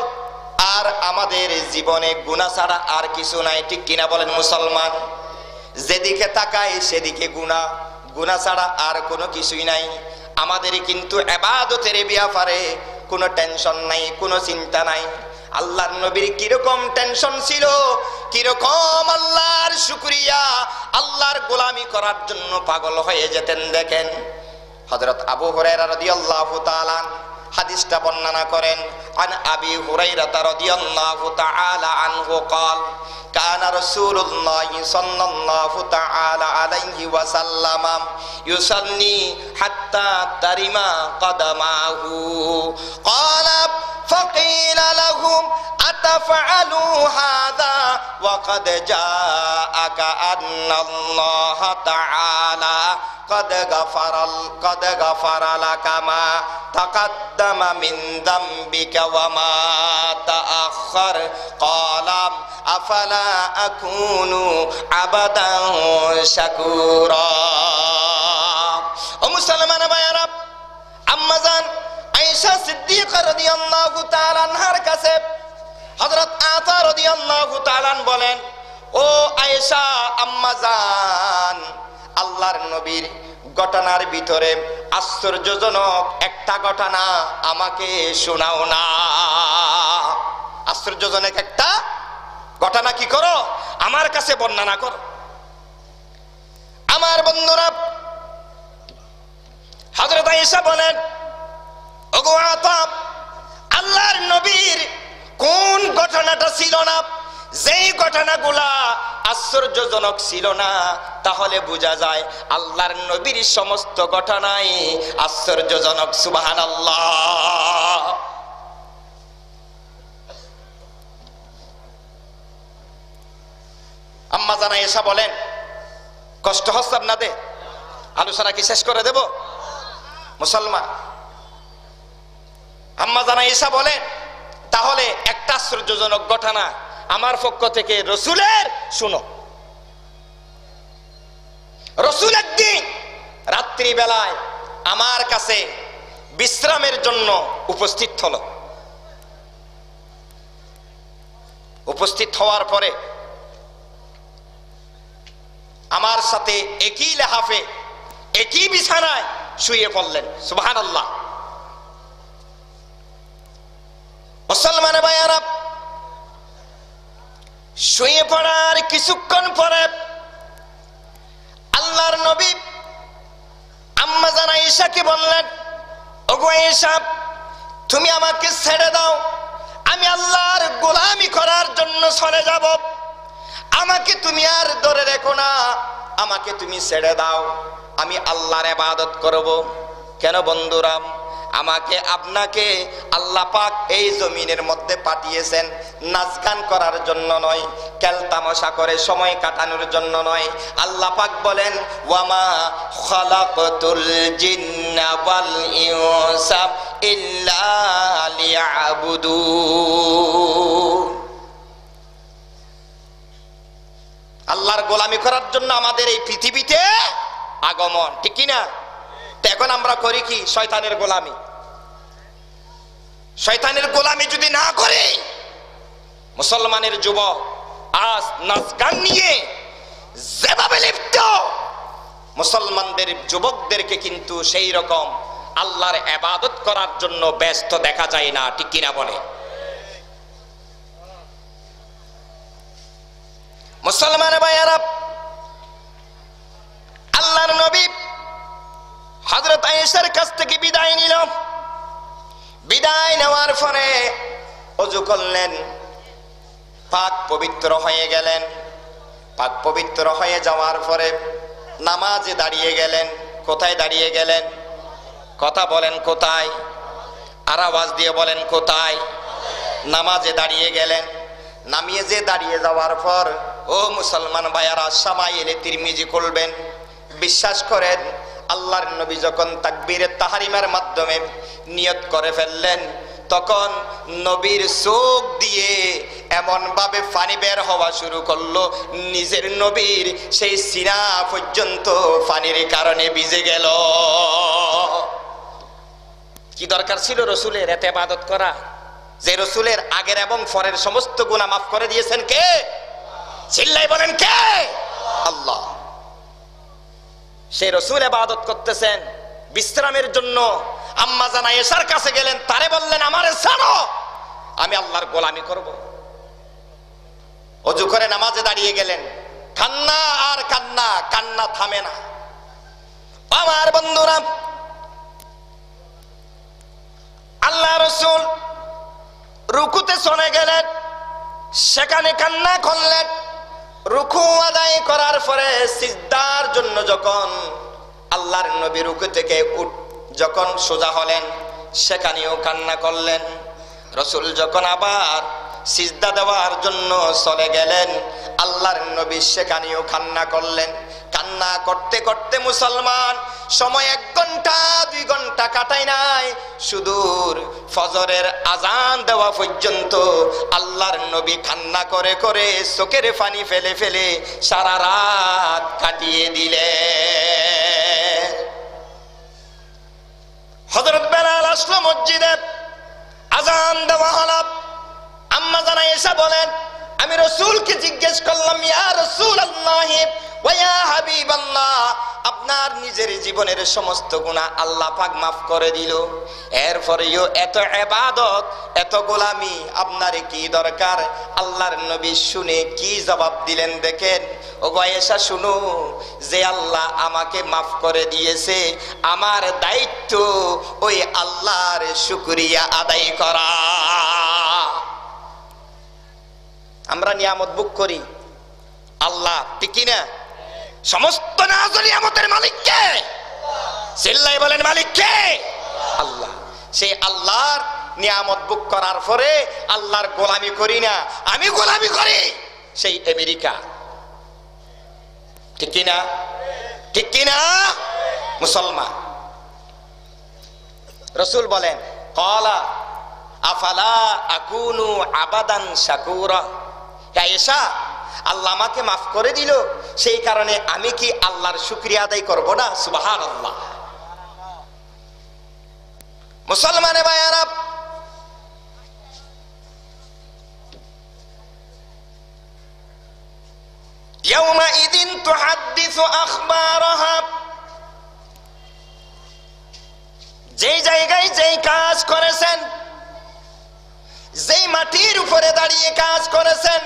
আর আমাদের জীবনে গুনাহ ছাড়া আর কিছু নাই, ঠিক কিনা বলেন মুসলমান? যেদিকে তাকাই সেদিকে গুনাহ, গুনাহ ছাড়া আর কোনো কিছুই নাই। আমাদের কিন্তু ইবাদতের ব্যাপারে কোনো টেনশন নাই, কোনো চিন্তা নাই। আল্লাহর নবীর কিরকম টেনশন ছিল, কিরকম আল্লাহর শুকরিয়া, আল্লাহর গোলামি করার জন্য পাগল হয়ে যেতেন। দেখেন, হযরত আবু হুরায়রা রাদিয়াল্লাহু তাআলা হাদিসটা বর্ণনা করেন। আন আবি হুরায়রা রাদিয়াল্লাহু তাআলা আনহু قال كان رسول الله صلى الله تعالى عليه وسلم يصلي حتى ترم قدماه قال فقيل لهم أتفعلوا هذا وقد جاءك أن الله تعالى قد غفر لك ما تقدم من ذنبك وما تأخر قال أفلا أكون عبدا شكورا। ও মুসলমান ভাইরা, আম্মা জান আয়েশা সিদ্দিকা রাদিয়াল্লাহু তাআলা আনহার কাছে হযরত আতা রাদিয়াল্লাহু তাআলা বলেন, ও আয়েশা আম্মা জান, আল্লাহর নবীর ঘটনার ভিতরে আশ্চর্যজনক একটা ঘটনা আমাকে শোনাও না। আশ্চর্যজনক একটা ঘটনা কি করো, আমার কাছে বর্ণনা করো। আমার বন্ধুরা, হযরত আয়েশা বলেন, ওগো আতা, আল্লাহর নবীর কোন ঘটনাটা ছিল না, যেই ঘটনাগুলা আশ্চর্যজনক ছিল না, তাহলে বোঝা যায় আল্লাহর নবীর সমস্ত ঘটনাই আশ্চর্যজনক। সুবহানাল্লাহ। আম্মা জান আয়েশা বলেন, কষ্ট হচ্ছে আপনাদের? আলোচনা কি শেষ করে দেব মুসলমান? আম্মা জান আয়েশা বলেন, তাহলে একটা আশ্চর্যজনক ঘটনা আমার পক্ষ থেকে রসুলের শুনো। রসুল একদিন রাত্রি বেলায় আমার কাছে বিশ্রামের জন্য উপস্থিত হলো। উপস্থিত হওয়ার পরে আমার সাথে একই লেহাফে একই বিছানায় শুয়ে পড়লেন। সুবহানাল্লাহ। মুসলমান ভাইয়ারা, শুয়ে পড়ার কিছুক্ষণ পরে আল্লাহর নবী আম্মা জান আয়েশাকে বললেন, ওগো আয়েশা, তুমি আমাকে ছেড়ে দাও, আমি আল্লাহর গোলামি করার জন্য চলে যাব। আমাকে তুমি আর ধরে রেখো না, আমাকে তুমি ছেড়ে দাও। আমি আল্লাহর ইবাদত করব। কেন বন্ধুরা? আমাকে আপনাকে আল্লাহ পাক এই জমিনের মধ্যে পাঠিয়েছেন নাচ গান করার জন্য নয়, খেল তামাশা করে সময় কাটানোর জন্য নয়। আল্লাহ পাক বলেন, ওয়ামা খালাকতুল জিন্না ওয়াল ইনসা ইল্লা লিয়াবুদুন। আল্লাহর গোলামি করার জন্য আমাদের এই পৃথিবীতে আগমন, ঠিক কি না? তো এখন আমরা করি কি? শয়তানের গোলামি। শয়তানের গোলামি যদি না করে, মুসলমানের যুবক আজ নাচ গান নিয়ে যেভাবে লিপ্ত, মুসলমানদের যুবকদেরকে কিন্তু সেই রকম আল্লাহর ইবাদত করার জন্য ব্যস্ত দেখা যায় না, ঠিক কিনা বলে? মুসলমান ভাইয়েরা, আল্লাহর নবী হযরত আয়েশার কাছ থেকে বিদায় নিল। বিদায় নেওয়ার পরে ওযু করলেন, পাক পবিত্র হয়ে গেলেন। পাক পবিত্র হয়ে যাওয়ার পরে নামাজে দাঁড়িয়ে গেলেন। কোথায় দাঁড়িয়ে গেলেন? কথা বলেন, কোথায়? আর আওয়াজ দিয়ে বলেন, কোথায়? নামাজে দাঁড়িয়ে গেলেন। নামিয়ে যে দাঁড়িয়ে যাওয়ার পর, ও মুসলমান ভাইয়ারা, শামাইলে তিরমিজি করবেন। বিশ্বাস করেন, আল্লাহর নবী যখন তাকবীরে তাহরিমের মাধ্যমে নিয়ত করে ফেললেন, তখন নবীর চোখ দিয়ে এমন ভাবে পানি বের হওয়া শুরু করলো, নিজের নবীর সেই সিনা পর্যন্ত পানির কারণে ভিজে গেল। কি দরকার ছিল রসুলের এত ইবাদত করা, যে রসুলের আগের এবং পরের সমস্ত গুনাহ মাফ করে দিয়েছেন কে? চিল্লাই বলেন, কে? আল্লাহ। সেই রসুল ইবাদত করতেছেন বিশ্রামের জন্য। আম্মা জান আয়েশার কাছে গেলেন, তারে বললেন, আমারে ছাড়ো, আমি আল্লাহর গোলামি করব। ওযু করে নামাজে দাঁড়িয়ে গেলেন। কান্না আর কান্না, কান্না থামে না। আমার বন্ধুরা, আল্লাহ রসুল রুকুতে চলে গেলেন, সেখানে কান্না করলেন। রুকু আদায় করার পরে সিজদার জন্য যখন আল্লাহর নবী রুকু থেকে যখন সোজা হলেন, সেখানেও কান্না করলেন। রসুল যখন আবার সিজদা দেওয়ার জন্য চলে গেলেন, আল্লাহর নবী সেখানেও কান্না করলেন। কান্না করতে করতে মুসলমান সময় 1 ঘন্টা 2 ঘন্টা কাটায় নাই, সুদূর ফজরের আজান দেওয়া পর্যন্ত আল্লাহর নবী কান্না করে করে চোখের পানি ফেলে ফেলে সারা রাত কাটিয়ে দিলেন। হযরত বেলাল আসলো মসজিদে, আজান দেওয়া হলো। আম্মা জান আয়েশা বলেন, আমি রাসূলকে জিজ্ঞেস করলাম, ইয়া রাসূলুল্লাহ ওয়া ইয়া হাবিবাল্লাহ, আপনার নিজের জীবনের সমস্ত গুনাহ আল্লাহ পাক মাফ করে দিল, এরপরেও এত ইবাদত এত গোলামি আপনার কি দরকার? আল্লাহর নবী শুনে কি জবাব দিলেন দেখেন। ও আয়েশা, শুনো, যে আল্লাহ আমাকে মাফ করে দিয়েছে, আমার দায়িত্ব ওই আল্লাহর শুকরিয়া আদায় করা। আমরা নিয়ামত ভোগ করি আল্লাহ, ঠিক কি না? সমস্ত নাজ ও নিয়ামতের মালিক কে? চিল্লাই বলেন, মালিক কে? আল্লাহ। সেই আল্লাহর নিয়ামত ভোগ করার পরে আল্লাহর গোলামি করি না, আমি গোলামি করি সেই আমেরিকা, ঠিক কি না? ঠিক কি না? মুসলমান। রাসূল বলেন, ক্বালা আফালা আকুনু আবাদান শাকুরা। আয়েশা, আল্লাহ আমাকে মাফ করে দিল, সেই কারণে আমি কি আল্লাহর শুকরিয়া আদায় করব না? সুবহানাল্লাহ। মুসলমানে ভাইয়ারা, ইয়াউমাইদিন তুহাদ্দিসু আখবারাহা, যেই জায়গায় যেই কাজ করেছেন, যেই মাটির উপরে দাঁড়িয়ে কাজ করেছেন,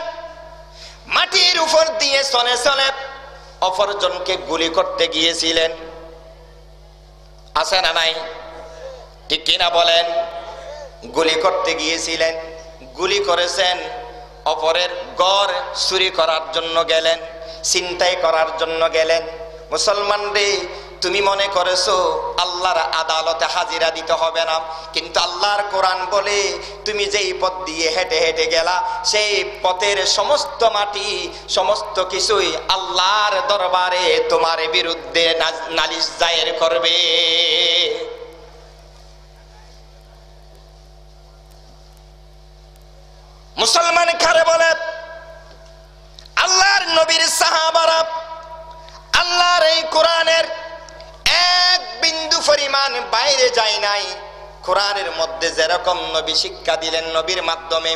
মাটির উপর দিয়ে চলে চলে অপরজনকে গুলি করতে গিয়েছিলেন, আছে না নাই? ঠিক কিনা বলেন? গুলি করতে গিয়েছিলেন, গুলি করেছেন, অপরের ঘর চুরি করার জন্য গেলেন, ছিনতাই করার জন্য গেলেন। মুসলমান রে, তুমি মনে করেছো আল্লাহর আদালতে হাজিরা দিতে হবে না, কিন্তু আল্লাহর কোরআন বলে তুমি যেই পথ দিয়ে হেঁটে হেঁটে গেলা সেই পথের সমস্ত মাটি সমস্ত কিছুই আল্লাহর দরবারে তোমার বিরুদ্ধে নালিশ জায়ের করবে। মুসলমান কারে বলে? আল্লাহর নবীর সাহাবারা আল্লাহর এই কোরআনের এক বিন্দু পরিমাণ বাইরে যায় নাই। কোরআনের মধ্যে যেরকম নবী শিক্ষা দিলেন, নবীর মাধ্যমে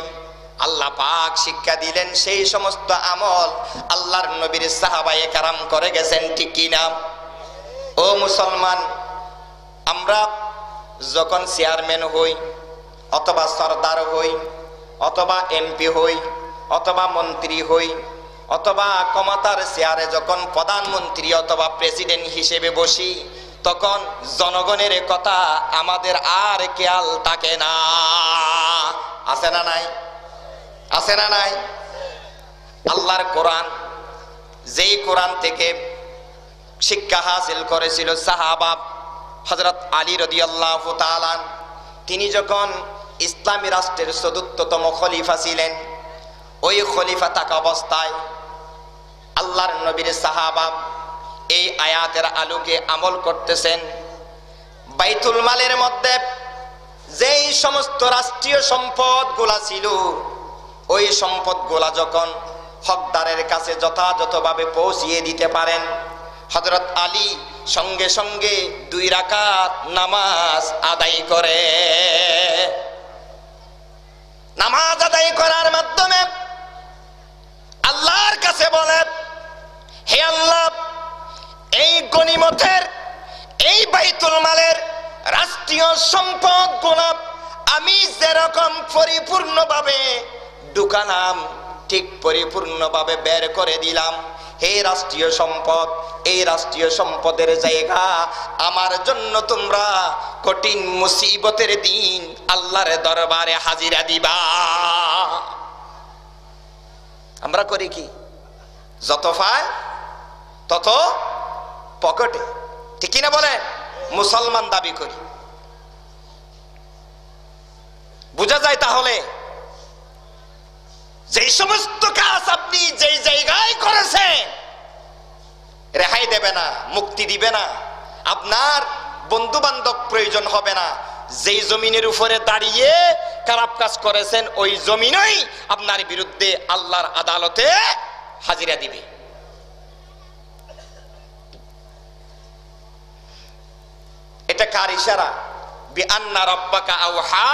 আল্লাহ পাক শিক্ষা দিলেন, সেই সমস্ত আমল আল্লাহর নবীর সাহাবায়ে কেরাম করে গেছেন, ঠিক কি না? ও মুসলমান, আমরা যখন চেয়ারম্যান হই অথবা সরদার হই অথবা এমপি হই অথবা মন্ত্রী হই অথবা ক্ষমতার চেয়ারে যখন প্রধানমন্ত্রী অথবা প্রেসিডেন্ট হিসেবে বসি, তখন জনগণের কথা আমাদের আর খেয়াল থাকে না। আছে না নাই? আছে না নাই? আল্লাহর কোরআন, যেই কোরআন থেকে শিক্ষা হাসিল করেছিল সাহাবা হযরত আলী রাদিয়াল্লাহু তাআলা, তিনি যখন ইসলামী রাষ্ট্রের ৪র্থতম খলিফা ছিলেন, ওই খলিফা থাকা অবস্থায় আল্লাহর নবীর সাহাবা এই আয়াতের আলোকে আমল করতেছেন। বাইতুল মালের মধ্যে যেই সমস্ত রাষ্ট্রীয় সম্পদগুলা ছিল, ওই সম্পদগুলা যখন হকদারের কাছে যথাযথভাবে পৌঁছিয়ে দিতে পারেন, হযরত আলী সঙ্গে সঙ্গে 2 রাকাত নামাজ আদায় করে। নামাজ আদায় করার মাধ্যমে আল্লাহর কাছে বলে, হে আল্লাহ, এই গনিমতের, এই বাইতুল মালের রাষ্ট্রীয় সম্পদগুলো আমি যেরকম পরিপূর্ণভাবে ঢুকালাম ঠিক পরিপূর্ণভাবে বের করে দিলাম। হে রাষ্ট্রীয় সম্পদ, এই রাষ্ট্রীয় সম্পদের জায়গা আমার জন্য তোমরা কঠিন মুসিবতের দিন আল্লাহর দরবারে হাজিরা দিবা। আমরা করি কি? যত পায় তত পকেটে, ঠিক কিনা বলে? মুসলমান দাবি করি। বোঝা যায় তাহলে যেই সমস্ত কাজ আপনি যেই জায়গায় করেছেন, রেহাই দেবে না, মুক্তি দিবে না, আপনার বন্ধু বান্ধব প্রয়োজন হবে না। যেই জমিনের উপরে দাঁড়িয়ে খারাপ কাজ করেছেন, ওই জমিনই আপনার বিরুদ্ধে আল্লাহর আদালতে হাজিরা দিবে। এটা কার ইশারা? বিআন্না রাব্বাকা আওহা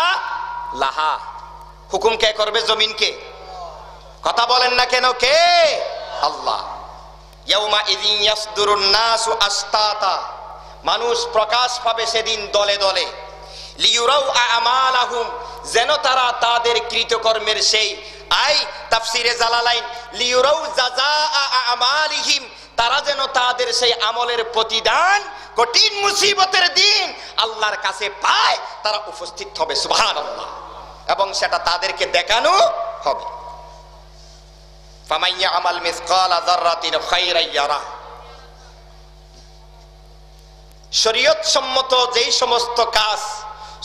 লাহা। হুকুম কে করবে? জমিনকে। কথা বলেন না কেন? কে? আল্লাহ। ইয়াউমা ইযিন ইয়াসদুরুন নাসু আশতাতা, মানুষ প্রকাশ পাবে সেদিন দলে দলে। লিয়ুরাউ আমালাহুম, যেন তারা তাদের কৃতকর্মের সেই তাফসিরে জালালাইন, লিয়ুরাউ জাযাআ আমালিহিম, তারা যেন তাদের সেই আমলের প্রতিদান কঠিন মুসিবতের দিন আল্লাহর কাছে পায়, তারা উপস্থিত হবে। সুবহানাল্লাহ। এবং সেটা তাদেরকে দেখানো হবে। ফামাইয়া আমাল মিসকালা যাররাতিন খায়রান ইয়ারা। শরীয়ত সম্মত যেই সমস্ত কাজ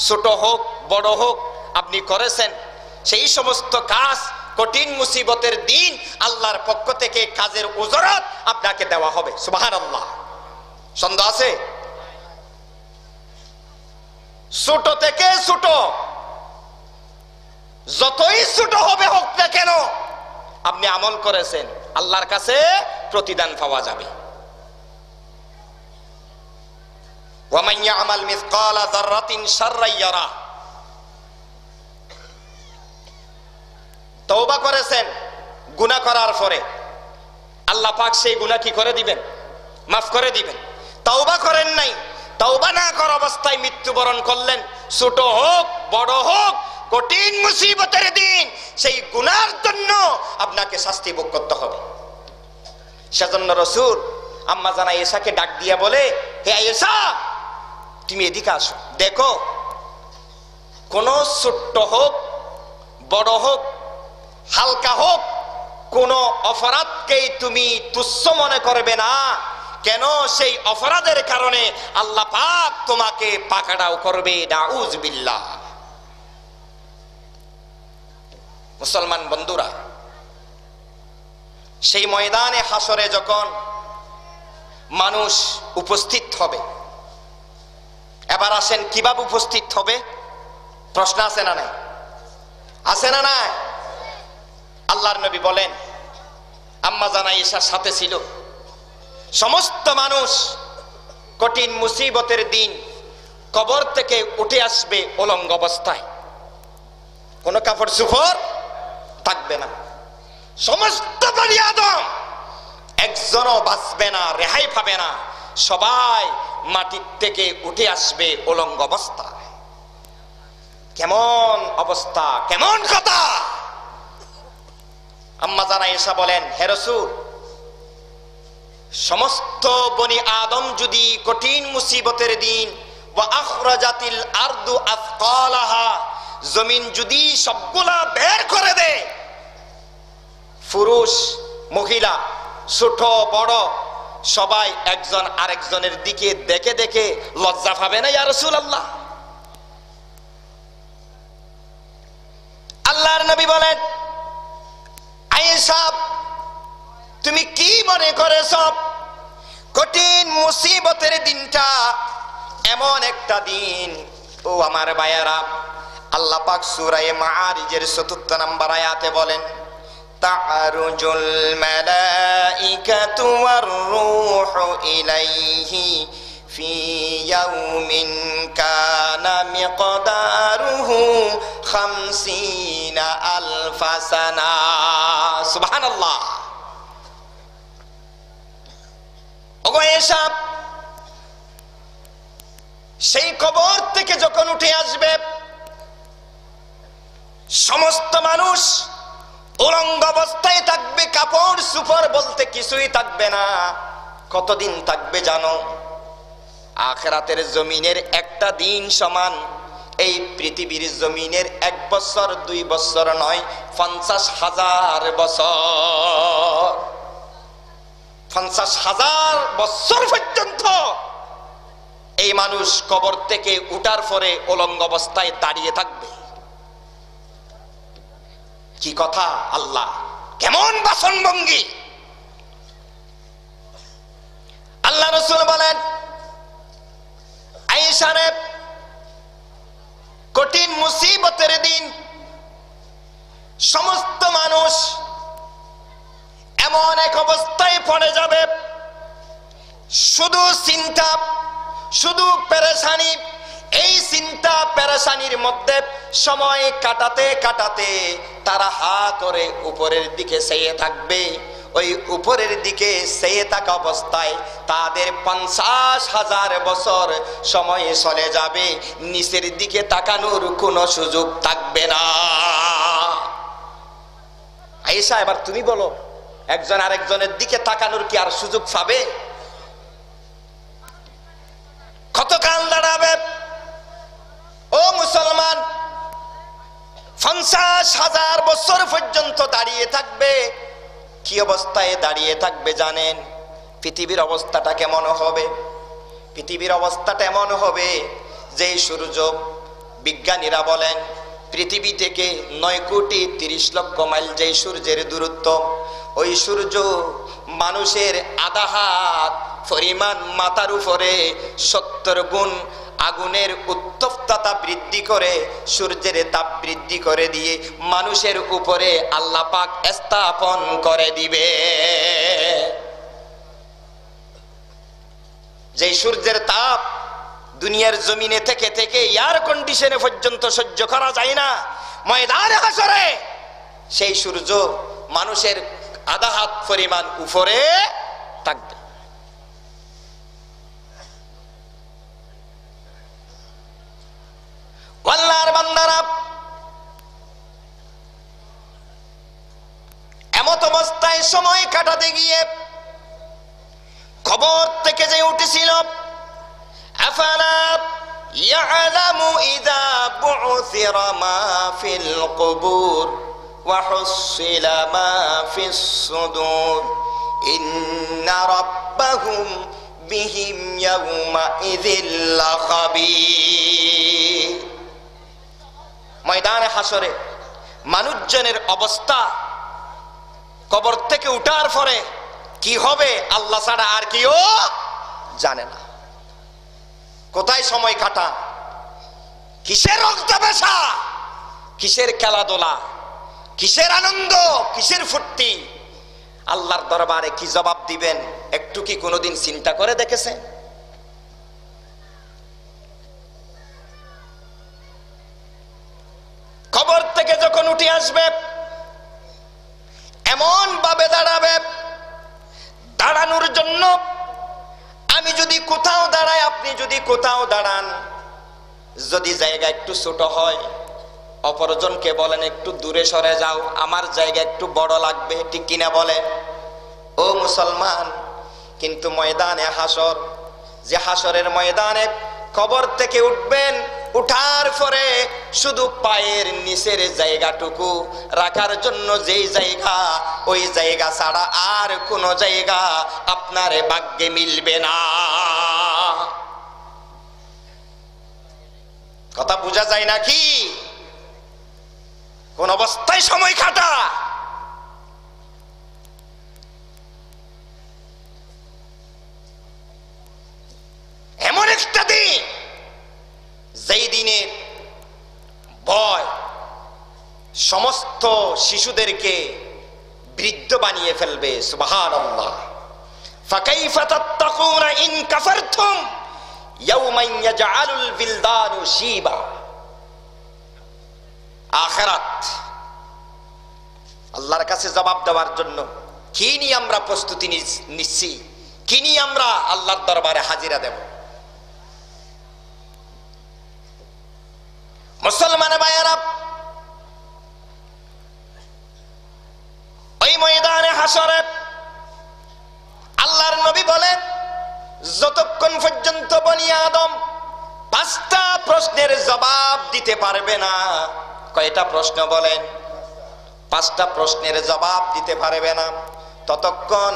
ছোট হোক বড় হোক আপনি করেছেন, সেই সমস্ত কাজ কঠিন মুসিবতের দিন আল্লাহর পক্ষ থেকে কাজের উজরত আপনাকে দেওয়া হবে। সুবহানাল্লাহ। সন্দেহ আছে? ছোট থেকে ছোট, যতই ছোট হবে হোক না কেন, আপনি আমল করেছেন, আল্লাহর কাছে প্রতিদান পাওয়া যাবে। ওয়ামান ইয়ামাল মিসকালা যাররাতিন শাররান ইয়ারা। তওবা করেছেন, গুনাহ করার পরে আল্লাহ পাক সেই গুনাহ কি করে দিবেন? মাফ করে দিবেন। তওবা করেন নাই, তওবা না করা অবস্থায় মৃত্যুবরণ করলেন, ছোট হোক বড় হোক, কঠিন মুসিবতের দিন সেই গুনার জন্য আপনাকে শাস্তি ভোগ করতে হবে। সেজন্য রাসূল আম্মা জানা আয়েশাকে ডাক দিয়া বলে, হে আয়েশা, তুমি এদিকে আসো, দেখো কোন ছোট্ট হোক বড় হোক হালকা হোক, কোন অপরাধকেই তুমি তুচ্ছ মনে করবে না, কেন সেই অপরাধের কারণে আল্লাহ পাক তোমাকে পাকড়াও করবে, নাউজ বিল্লাহ। মুসলমান বন্ধুরা, সেই ময়দানে হাসরে যখন মানুষ উপস্থিত হবে, এবার আসেন কিভাবে উপস্থিত হবে? প্রশ্ন আছে না নাই? আছে না নাই? আল্লাহর নবী বলেন, আম্মা জান আয়েশার সাথে ছিল, সমস্ত মানুষ কঠিন মুসিবতের দিন কবর থেকে উঠে আসবে উলঙ্গ অবস্থায়, কোনো কাপড় চোপড় থাকবে না। সমস্ত বনি আদম একজনও বাঁচবে না, রেহাই পাবে না, সবাই মাটির থেকে উঠে আসবে উলঙ্গ অবস্থায়। কেমন অবস্থা, কেমন কথা! আম্মা জান আয়েশা বলেন, হে রাসূল, সমস্ত বনি আদম যদি কঠিন মুসিবতের দিন ওয়া আখরাজাতিল আরদু আথকালাহা, জমিন যদি সবগুলা বের করে দেয়, পুরুষ মহিলা ছোট বড় সবাই একজন আরেকজনের দিকে দেখে দেখে লজ্জা পাবে না ইয়া রাসূলুল্লাহ? আল্লাহর নবী বলেন, আয়েশা তুমি কি মনে করেছ কঠিন মুসিবতের দিনটা এমন একটা দিন? ও আমার ভাইয়েরা, আল্লাহ পাক সূরা মাআরিজের ৪৪ নম্বর আয়াতে বলেন, তা'রুজুল মালাইকাতু ওয়ার রূহু ইলাইহি ফি ইয়াউমিন কানা মিকদারুহু ৫০ আলফা সানা। সুবহানাল্লাহ। ওগো আয়েশা, সেই কবর থেকে যখন উঠে আসবে সমস্ত মানুষ উলঙ্গ অবস্থায় থাকবে, কাপড় চোপড় বলতে কিছুই থাকবে না। কতদিন থাকবে জানো? আখিরাতের জমিনের একটা দিন সমান এই পৃথিবীর জমিনের ১ বছর ২ বছর নয়, ৫০,০০০ বছর। ৫০,০০০ বছর পর্যন্ত এই মানুষ কবর থেকে উঠার পরে উলঙ্গ অবস্থায় দাঁড়িয়ে থাকবে। কি কথা! আল্লাহ কেমন বাসনভঙ্গি! আল্লাহ রাসূল বলেন, আয়েশা রে, কঠিন মুসিবতের দিন সমস্ত মানুষ এমন এক অবস্থায় পড়ে যাবে, শুধু চিন্তা, শুধু পেরেশানি। এই চিন্তা পেরেশানির মধ্যে সময় কাটাতে কাটাতে তারা হা করে উপরের দিকে চেয়ে থাকবে। ওই উপরের দিকে চেয়ে থাকা অবস্থায় তাদের ৫০,০০০ বছর সময় চলে যাবে, নিচের দিকে তাকানোর কোনো সুযোগ থাকবে না। আয়েশা, এবার তুমি বলো, একজন আরেকজনের দিকে তাকানোর কি আর সুযোগ পাবে? কত কাল দাঁড়াবে? ও মুসলমান, ৫০,০০০ বছর পর্যন্ত দাঁড়িয়ে থাকবে। কি অবস্থায় দাঁড়িয়ে থাকবে জানেন? পৃথিবীর অবস্থাটা কেমন হবে? পৃথিবীর অবস্থাটা এমন হবে যে সূর্য, বিজ্ঞানীরা বলেন পৃথিবী থেকে ৯,৩০,০০,০০০ মাইল যে সূর্যের দূরত্ব, ওই সূর্য মানুষের আধা হাত পরিমাণ মাথার উপরে ৭০ গুণ আগুনের উত্তপ্ততা বৃদ্ধি করে, সূর্যের তাপ বৃদ্ধি করে দিয়ে মানুষের উপরে আল্লাহ পাক স্থাপন করে দিবে। যে সূর্যের তাপ দুনিয়ার জমিনে থেকে থেকে এয়ার কন্ডিশনে পর্যন্ত সহ্য করা যায় না, ময়দানে হাসরে সেই সূর্য মানুষের আধা হাত পরিমাণ উপরে থাকবে। আল্লাহর বান্দারা, এমত অবস্থায় সময় কাটাতে গিয়ে কবর থেকে যে উঠেছিল, আফালা ইয়ালামু ইযা বু'থিরা মা ফিল কুবুর ওয়া হুসিলা মা ফিস সুদুর ইন্না রাব্বাহুম বিহিম ইয়াউমাইযিল লাখাবীর। ময়দানে হাসরে মানুষজনের অবস্থা কবর থেকে উঠার পরে কি হবে আল্লাহ ছাড়া আর কেউ জানে না। কোথায় সময় কাটা, কিসের রক্ত বেশা, কিসের খেলাধুলা, কিসের আনন্দ, কিসের ফুর্তি, আল্লাহর দরবারে কি জবাব দিবেন একটু কি কোনোদিন চিন্তা করে দেখেছেন? কবর থেকে যখন উঠে আসবে এমন ভাবে দাঁড়াবে, দাঁড়ানোর জন্য আমি যদি কোথাও দাঁড়াই, আপনি যদি কোথাও দাঁড়ান, যদি জায়গা একটু ছোট হয় অপরজনকে বলেন একটু দূরে সরে যাও, আমার জায়গা একটু বড় লাগবে, ঠিক কিনা বলেন? ও মুসলমান, কিন্তু ময়দানে হাসর, যে হাসরের ময়দানে কবর থেকে উঠবেন, উঠার পরে শুধু পায়ের নিচের জায়গাটুকু রাখার জন্য যেই জায়গা, ওই জায়গা ছাড়া আর কোনো জায়গা আপনার ভাগ্যে মিলবে না। কথা বোঝা যায় নাকি? কোন অবস্থায় সময় কাটা, এমন একটা দিন যেই দিনের ভয় সমস্ত শিশুদেরকে বৃদ্ধ বানিয়ে ফেলবে। সুবহানাল্লাহ। ফাকাইফা তাত্তাকুনা ইন কাফারতুম ইয়াওমান ইয়াজআলুল বিলদানু শিবা। আখিরাত, আল্লাহর কাছে জবাব দেওয়ার জন্য কি নিয়ে আমরা প্রস্তুতি নিচ্ছি, কি নিয়ে আমরা আল্লাহর দরবারে হাজিরা দেব? মুসলমান ভাইয়েরা, ওই ময়দানে হাসরে আল্লাহর নবী বলেন, যতক্ষণ পর্যন্ত বনি আদম 5টা প্রশ্নের জবাব দিতে পারবে না। কয়টা প্রশ্ন বলেন? 5টা প্রশ্নের জবাব দিতে পারবে না, ততক্ষণ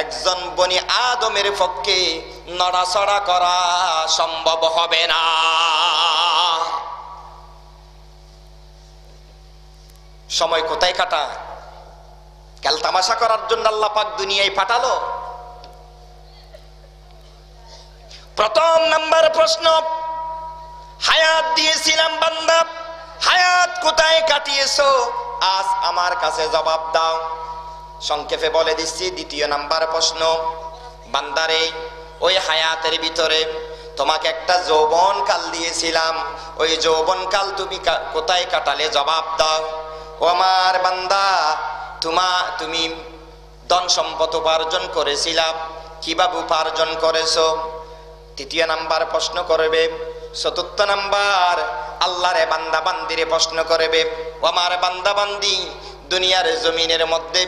একজন বনি আদমের পক্ষে নড়াচড়া করা সম্ভব হবে না। সময় কোথায় কাটা? কাল তামাশা করার জন্য আল্লাহ পাক দুনিয়ায় পাঠালো? প্রথম নাম্বার প্রশ্ন, হায়াত দিয়েছিলাম বান্দা, হায়াত কোথায় কাটিয়েছো? আজ আমার কাছে জবাব দাও। সংক্ষেপে বলে দিচ্ছি, দ্বিতীয় নাম্বার প্রশ্ন, বান্দারে ওই হায়াতের ভিতরে তোমাকে একটা যৌবন কাল দিয়েছিলাম, ওই যৌবন কাল তুমি কোথায় কাটালে? জবাব দাও। ও আমার বান্দা, তুমি ধন সম্পদ উপার্জন করেছিলাম, কিভাবে উপার্জন করেছো? তৃতীয় নাম্বার প্রশ্ন করবে। চতুর্থ নাম্বার আল্লাহরে বান্দা বান্দিরে প্রশ্ন করবে, ও আমার বান্দা বান্দি, দুনিয়ার জমিনের মধ্যে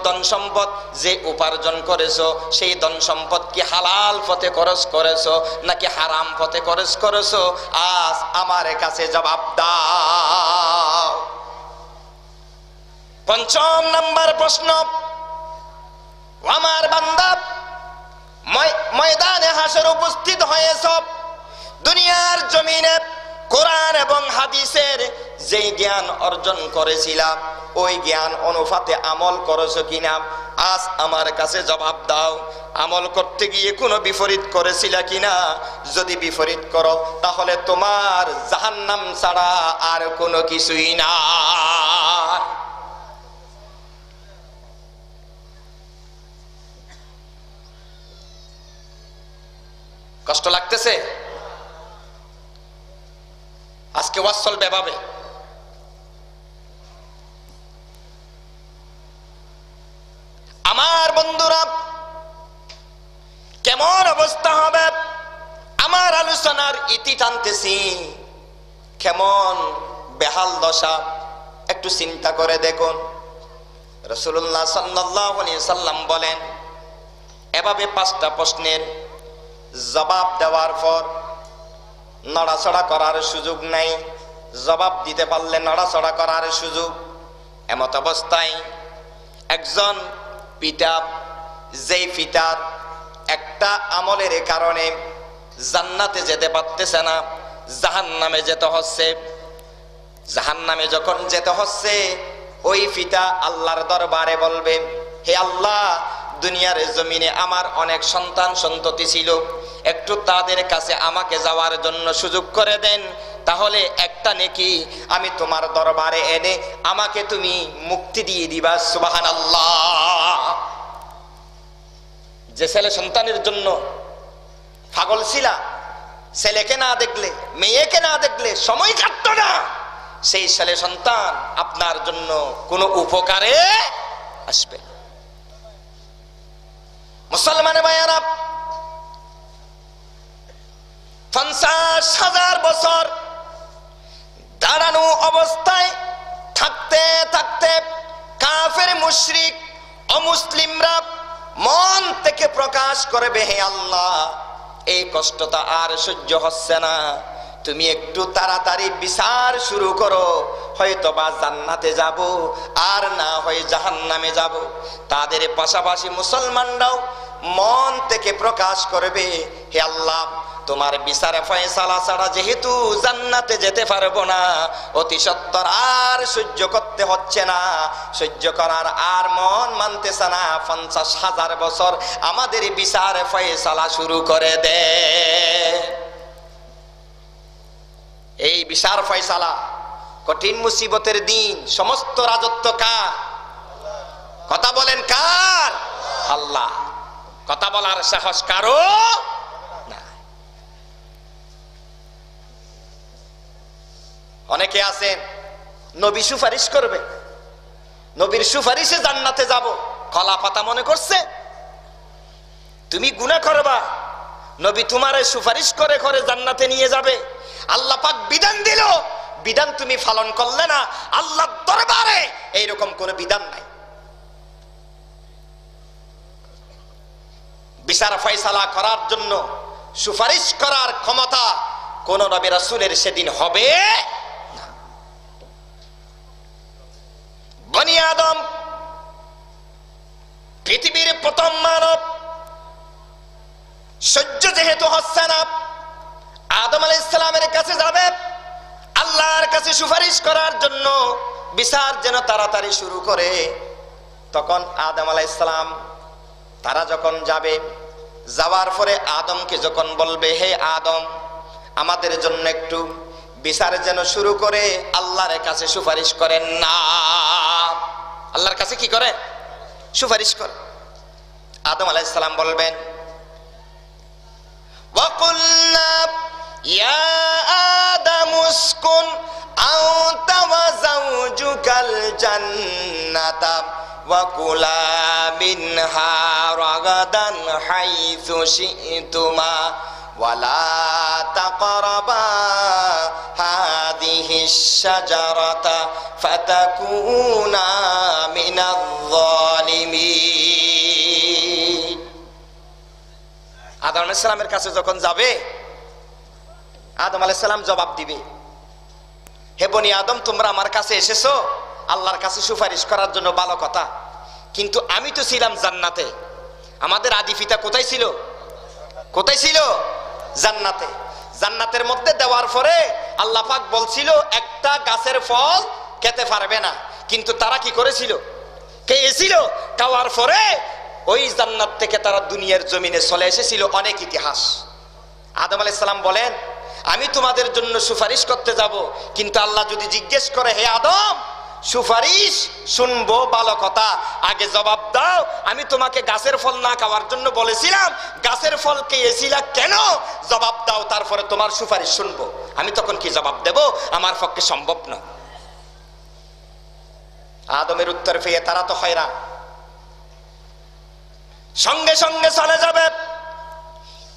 ধন সম্পদ যে উপার্জন করেছো, সেই ধন সম্পদ কি হালাল পথে খরচ করেছো নাকি হারাম পথে খরচ করেছো? আজ আমার কাছে জবাব দাও। পঞ্চম নাম্বার প্রশ্ন, ও আমার বান্দা, ময়দানে হাসর উপস্থিত হয়েছ, দুনিয়ার জমিনে কোরআন এবং হাদিসের যে জ্ঞান অর্জন করেছিলাম, ওই জ্ঞান অনুপাতে আমল করেছো কিনা? আজ আমার কাছে জবাব দাও। আমল করতে গিয়ে কোনো বিপরীত করেছিলা কিনা? যদি বিপরীত করো তাহলে তোমার জাহান্নাম ছাড়া আর কোনো কিছুই না। কষ্ট লাগতেছে? আজকে ওয়াজ চলবে এভাবে। আমার বন্ধুরা, কেমন অবস্থা হবে? আমার আলোচনার ইতি টানতেছি, কেমন বেহাল দশা একটু চিন্তা করে দেখুন। রাসূলুল্লাহ সাল্লাল্লাহু আলাইহি সাল্লাম বলেন, এভাবে 5টা প্রশ্নের জবাব দেওয়ার পর নড়াচড়া করার সুযোগ নাই, জবাব দিতে পারলে নড়াচড়া করার সুযোগ। এমত অবস্থায় একজন পিতা, যেই পিতার একটা আমলের কারণে জান্নাতে যেতে পারতেছে না, জাহান্নামে যেতে হচ্ছে। জাহান্নামে যখন যেতে হচ্ছে, ওই পিতা আল্লাহর দরবারে বলবে, হে আল্লাহ, দুনিয়ার জমিনে আমার অনেক সন্তান সন্ততি ছিল, একটু তাদের কাছে আমাকে যাওয়ার জন্য সুযোগ করে দেন, তাহলে একটা নেকি আমি তোমার দরবারে এনে আমাকে তুমি মুক্তি দিয়ে দিবা। সুবহানাল্লাহ। যে ছেলে সন্তানের জন্য পাগল ছিলা, ছেলেকে না দেখলে, মেয়েকে না দেখলে সময় কাটতো না, সেই ছেলে সন্তান আপনার জন্য কোনো উপকারে আসবে। মুসলমান ভাইয়েরা, 50,000 বছর দাঁড়ানো অবস্থায় থাকতে থাকতে কাফের মুশরিক অমুসলিমরা মন থেকে প্রকাশ করবে, হে আল্লাহ, এই কষ্টটা আর সহ্য হচ্ছে না, তুমি একটু তাড়াতাড়ি বিচার শুরু করো, হয়তো বা জান্নাতে যাব আর না হয় জাহান্নামে যাব। তাদের পাশাপাশি মুসলমানরাও মন থেকে প্রকাশ করবে, হে আল্লাহ, তোমার বিচারে ফয়সালা ছাড়া যেহেতু জান্নাতে যেতে পারবো না, অতি সত্বর আর সহ্য করতে হচ্ছে না, সহ্য করার আর মন মানতেছে না, 50,000 বছর আমাদের বিচারে ফয়সালা শুরু করে দে। এই বিচার ফয়সালা, কঠিন মুসিবতের দিন, সমস্ত রাজত্ব কার? কথা বলেন কার? আল্লাহ। কথা বলার সাহস কারো না। অনেকে আছেন নবী সুপারিশ করবে, নবীর সুপারিশে জান্নাতে যাব, কলা পাতা মনে করছে। তুমি গুনাহ করবা, নবী তোমারে সুপারিশ করে করে জান্নাতে নিয়ে যাবে। আল্লাহ পাক বিধান দিল, বিধান তুমি পালন করলে না, আল্লাহর দরবারে এইরকম কোন বিধান নাই। বিচার ফয়সালা করার জন্য সুপারিশ করার ক্ষমতা কোন নবী রাসূলের সেদিন হবে না। বনি আদম পৃথিবীর প্রথম মানব, সহ্য যেহেতু হচ্ছে না, আদম আলাইহিস সালামের কাছে যাবে আল্লাহর কাছে সুপারিশ করার জন্য, বিচার যেন তাড়াতাড়ি শুরু করে। তখন আদম আলাইহিস সালাম তারা যখন যাবে, যাওয়ার পরে আদমকে যখন বলবে, হে আদম, আমাদের জন্য একটু বিচার যেন শুরু করে আল্লাহর কাছে সুপারিশ করেন না। আল্লাহর কাছে কি করে? সুপারিশ করে। আদম আলাইহিস সালাম বলবেন, ওয়াকুলনা ইয়া আদামু উসকুন আনতা ওয়া যাওজুকাল জান্নাতা ওয়াকুলা মিনহা রাগাদান হাইসু শি'তুমা ওয়ালা তাকরাবা হাযিহিশ শাজারাতা ফাতাকুনা মিনাল যালিমিন। আদম আলাইহিস সালামের কাছে যখন যাবে, আদম আলাইহিস সালাম জবাব দিবে, হে বনি আদম, তোমরা আমার কাছে এসেছো আল্লাহর কাছে সুপারিশ করার জন্য, ভালো কথা, কিন্তু আমি তো ছিলাম জান্নাতে। আমাদের আদি পিতা কোথায় ছিল? কোথায় ছিল? জান্নাতে। জান্নাতের মধ্যে দেওয়ার পরে আল্লাহ পাক বলছিল একটা গাছের ফল খেতে পারবে না, কিন্তু তারা কি করেছিল? খেয়েছিল। খাওয়ার পরে ওই জান্নাত থেকে তারা দুনিয়ার জমিনে চলে এসেছিল। অনেক ইতিহাস। আদম আলাইহিস সালাম বলেন, আমি তোমাদের জন্য সুপারিশ করতে যাব, কিন্তু আল্লাহ যদি জিজ্ঞেস করে, হে আদম, সুপারিশ শুনবো, ভালো কথা, আগে জবাব দাও, আমি তোমাকে গাছের ফল না খাওয়ার জন্য বলেছিলাম, গাছের ফল খেয়েছিলা কেন? জবাব দাও, তারপরে তোমার সুপারিশ শুনবো। আমি তখন কি জবাব দেব? আমার পক্ষে সম্ভব না। আদমের উত্তর পেয়ে তারা তো হয়রান, সঙ্গে সঙ্গে চলে যাবে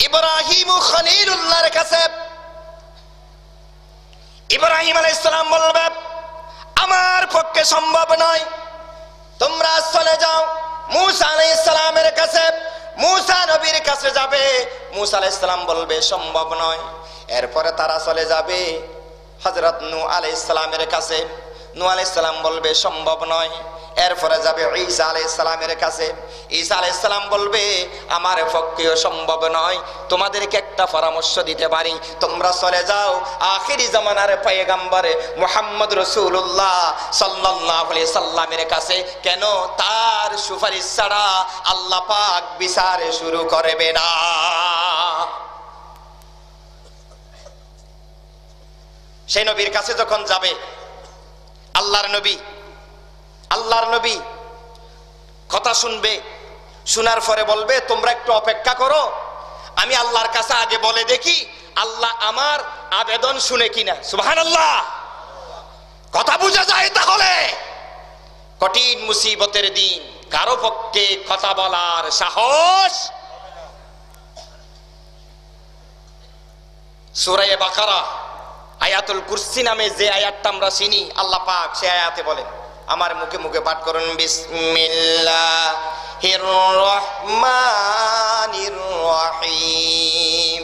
ইব্রাহিম খলিলুল্লাহর কাছে। ইব্রাহিম আলাইহিস সালাম বলবে, আমার পক্ষে সম্ভব নয়, তোমরা চলে যাও মুসা আলাইহিস সালামের কাছে। মুসা নবীর কাছে যাবে। মুসা আলাইহিস সালাম বলবে, সম্ভব নয়। এরপরে তারা চলে যাবে হযরত নূহ আলাইহিস সালামের কাছে। নূহ আলাইহিস সালাম বলবে, সম্ভব নয়। এরপরে যাবে ঈসা আলাইহিস সালামের কাছে। ঈসা আলাইহিস সালাম বলবে, আমার পক্ষেও সম্ভব নয়, তোমাদেরকে একটা পরামর্শ দিতে পারি, তোমরা চলে যাও আখিরি জামানার পয়গম্বর মুহাম্মদ রাসূলুল্লাহ সাল্লাল্লাহু আলাইহি সাল্লামের কাছে। কেন? তার সুপারিশ ছাড়া আল্লাহ পাক বিচার শুরু করবে না। সেই নবীর কাছে যখন যাবে, আল্লাহর নবী কথা শুনবে, শোনার পরে বলবে, তোমরা একটু অপেক্ষা করো, আমি আল্লাহর কাছে আগে বলে দেখি আল্লাহ আমার আবেদন শুনে কিনা। সুবহানাল্লাহ। কথা বোঝা যায় তাহলে কঠিন মুসিবতের দিন কারো পক্ষে কথা বলার সাহস। সূরা বাকারা আয়াতুল কুরসি নামে যে আয়াতটা আমরা চিনি, আল্লাহ পাক সেই আয়াতে বলেন, আমার মুখে মুখে পাঠ করুন, বিসমিল্লাহির রহমানির রহিম।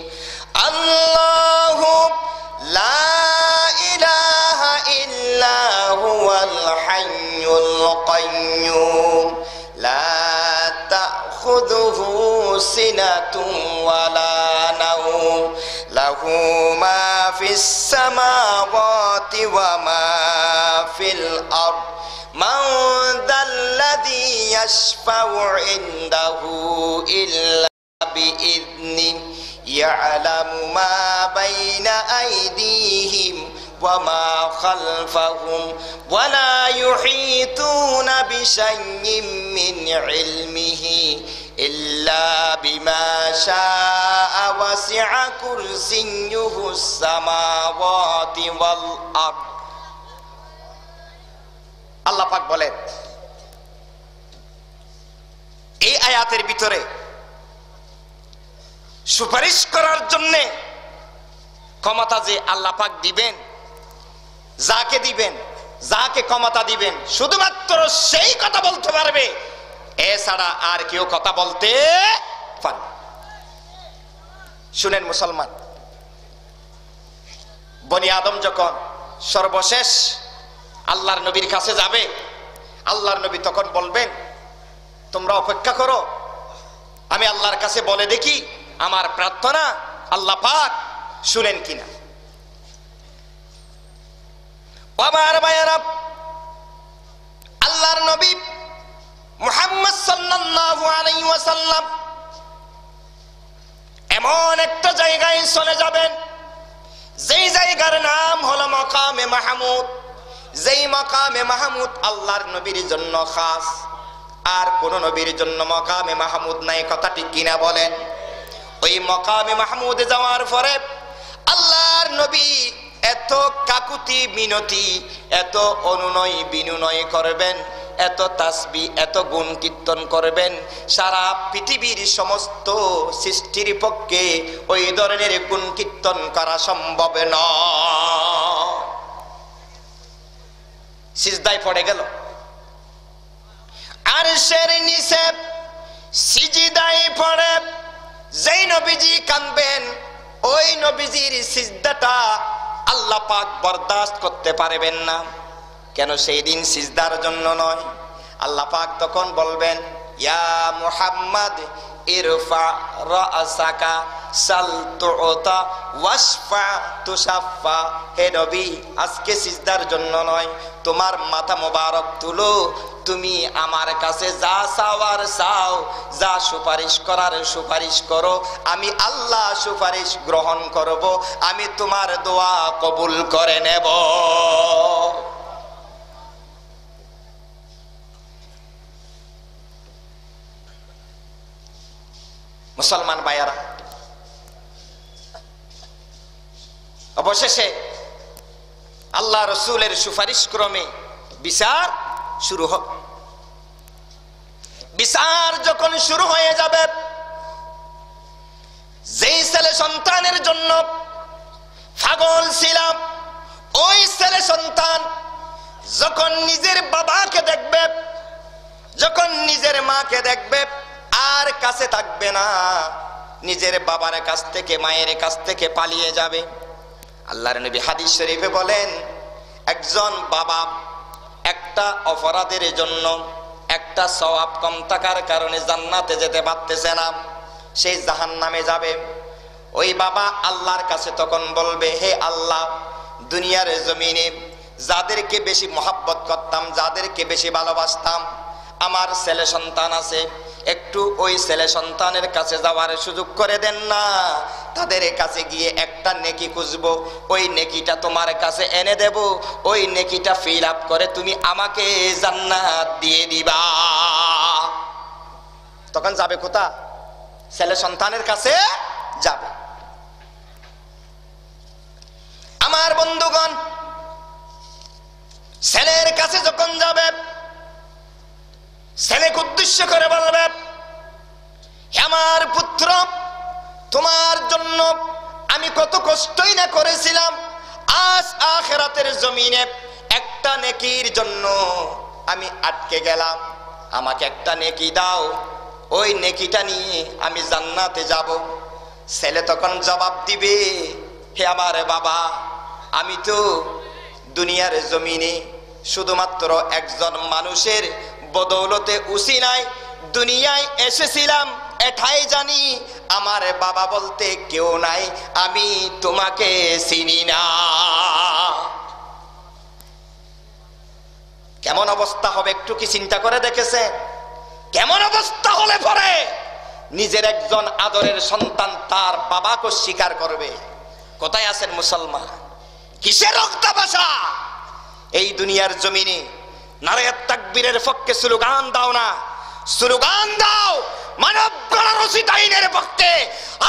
আল্লাহু লা ইলাহা ইল্লা হুয়াল হাইয়ুল কাইয়্যুম লা তাখুযুহু সিনাতুন ওয়ালা নাওম লাহু মা ফিস সামাওয়াতি ওয়া মা ফিল আরদ মান যাল্লাযী ইয়াশফাউ ইনদাহু ইল্লা বিইذনিহি ইয়ালামু মা বাইনা আইদিহিম ওয়া মা খালফাহুম ওয়া লা ইউহীতুনা বিশাইইন মিন ইলমিহি ইল্লা বিমা শাআ ওয়াসি'a কুরসিয়্যুহুস সামাওয়াতি ওয়াল আরদ। আল্লাহ পাক বলেন, এই আয়াতের ভিতরে সুপারিশ করার জন্য ক্ষমতা যে আল্লাহ পাক দিবেন, যাকে দিবেন, যাকে ক্ষমতা দিবেন, শুধুমাত্র সেই কথা বলতে পারবে, এছাড়া আর কেউ কথা বলতে পারবে। শুনেন মুসলমান, বনি আদম যখন সর্বশেষ আল্লাহর নবীর কাছে যাবে, আল্লাহর নবী তখন বলবেন, তোমরা অপেক্ষা করো, আমি আল্লাহর কাছে বলে দেখি আমার প্রার্থনা আল্লাহ পাক শুনেন কিনা। আমার ভাইয়েরা, আল্লাহর নবী মুহাম্মদ সাল্লাল্লাহু আলাইহি ওয়াসাল্লাম এমন একটা জায়গায় চলে যাবেন, যেই জায়গার নাম হলো মাকামে মাহমুদ। যেই মাকামে মাহমুদ আল্লাহর নবীর জন্য খাস, আর কোন নবীর জন্য মাকামে মাহমুদ নাই। কথা ঠিক কিনা বলেন? ওই মাকামে মাহমুদে যাওয়ার পরে আল্লাহর নবী এত কাকুতি মিনতি, এত অনুনয় বিনুনয় করবেন, এত তাসবিহ, এত গুণ কীর্তন করবেন, সারা পৃথিবীর সমস্ত সৃষ্টির পক্ষে ওই ধরনের গুণ কীর্তন করা সম্ভব নয়। সিজদায় পড়ে গেল, আরশের নিচে সিজদায় পড়ে যেই নবীজি কাঁদবেন, ওই নবীজির সিজদাটা আল্লাহ পাক বরদাস্ত করতে পারবেন না। কেন? সেই দিন সিজদার জন্য নয়। আল্লাহ পাক তখন বলবেন, ইয়া মুহাম্মদ ইরফা রাসাকা সাল তুতা ওয়াশফা তুশাফা। হে নবী, আজকে সিজদার জন্য নয়, তোমার মাথা মোবারক তুলো, তুমি আমার কাছে যা চাওয়ার চাও, যা সুপারিশ করার সুপারিশ করো, আমি আল্লাহ সুপারিশ গ্রহণ করব, আমি তোমার দোয়া কবুল করে নেব। মুসলমান ভাইয়ারা, অবশেষে আল্লাহ রসুলের সুপারিশ ক্রমে বিচার শুরু হবে। বিচার যখন শুরু হয়ে যাবে, যেই ছেলে সন্তানের জন্য পাগল ছিলাম, ওই ছেলে সন্তান যখন নিজের বাবাকে দেখবে, যখন নিজের মাকে দেখবে, আর কাছে থাকবে না, নিজের বাবার কাছ থেকে, মায়ের কাছ থেকে পালিয়ে যাবে। আল্লাহর নবী হাদিস শরীফে বলেন, একজন বাবা একটা একটা অপরাধের জন্য একটা সওয়াব কম থাকার কারণে জান্নাতে যেতে পারতেছে না, সেই জাহান্নামে যাবে। ওই বাবা আল্লাহর কাছে তখন বলবে, হে আল্লাহ, দুনিয়ার জমিনে যাদেরকে বেশি মহব্বত করতাম, যাদেরকে বেশি ভালোবাসতাম, আমার ছেলে সন্তান আছে, একটু ওই ছেলে সন্তানের কাছে যাওয়ার সুযোগ করে দেন না। তাদের কাছে গিয়ে একটা নেকি খুঁজবো, ওই নেকিটা তোমার কাছে এনে দেব, ওই নেকিটা ফিল আপ করে তুমি আমাকে জান্নাত দিয়ে দিবা। তখন যাবে কোথা? ছেলে সন্তানের কাছে যাবে। আমার বন্ধুগণ, ছেলের কাছে যখন যাবে, ছেলেকে উদ্দেশ্য করে বলবে, হে আমার পুত্র, তোমার জন্য আমি কত কষ্টই না করেছিলাম, আজ আখিরাতের জমিনে একটা নেকির জন্য আমি আটকে গেলাম, আমাকে একটা নেকি দাও, ওই নেকিটা নিয়ে আমি জান্নাতে যাব। ছেলে তখন জবাব দিবে, হে আমার বাবা, আমি তো দুনিয়ার জমিনে শুধুমাত্র একজন মানুষের বদৌলতে উসিলায় দুনিয়ায় এসেছিলাম, এটাই জানি, আমার বাবা বলতে কেউ নাই, আমি তোমাকে চিনি না। কেমন অবস্থা হবে একটু কি চিন্তা করে দেখেছে? কেমন অবস্থা হলে পরে নিজের একজন আদরের সন্তান তার বাবাকে স্বীকার করবে? কোথায় আছেন মুসলমান? কিসের রক্তাবাসা? এই দুনিয়ার জমিনে নারায়ে তাকবীরের পক্ষে স্লোগান দাও না, স্লোগান দাও মানব গণনা রচিত আইনের পক্ষে।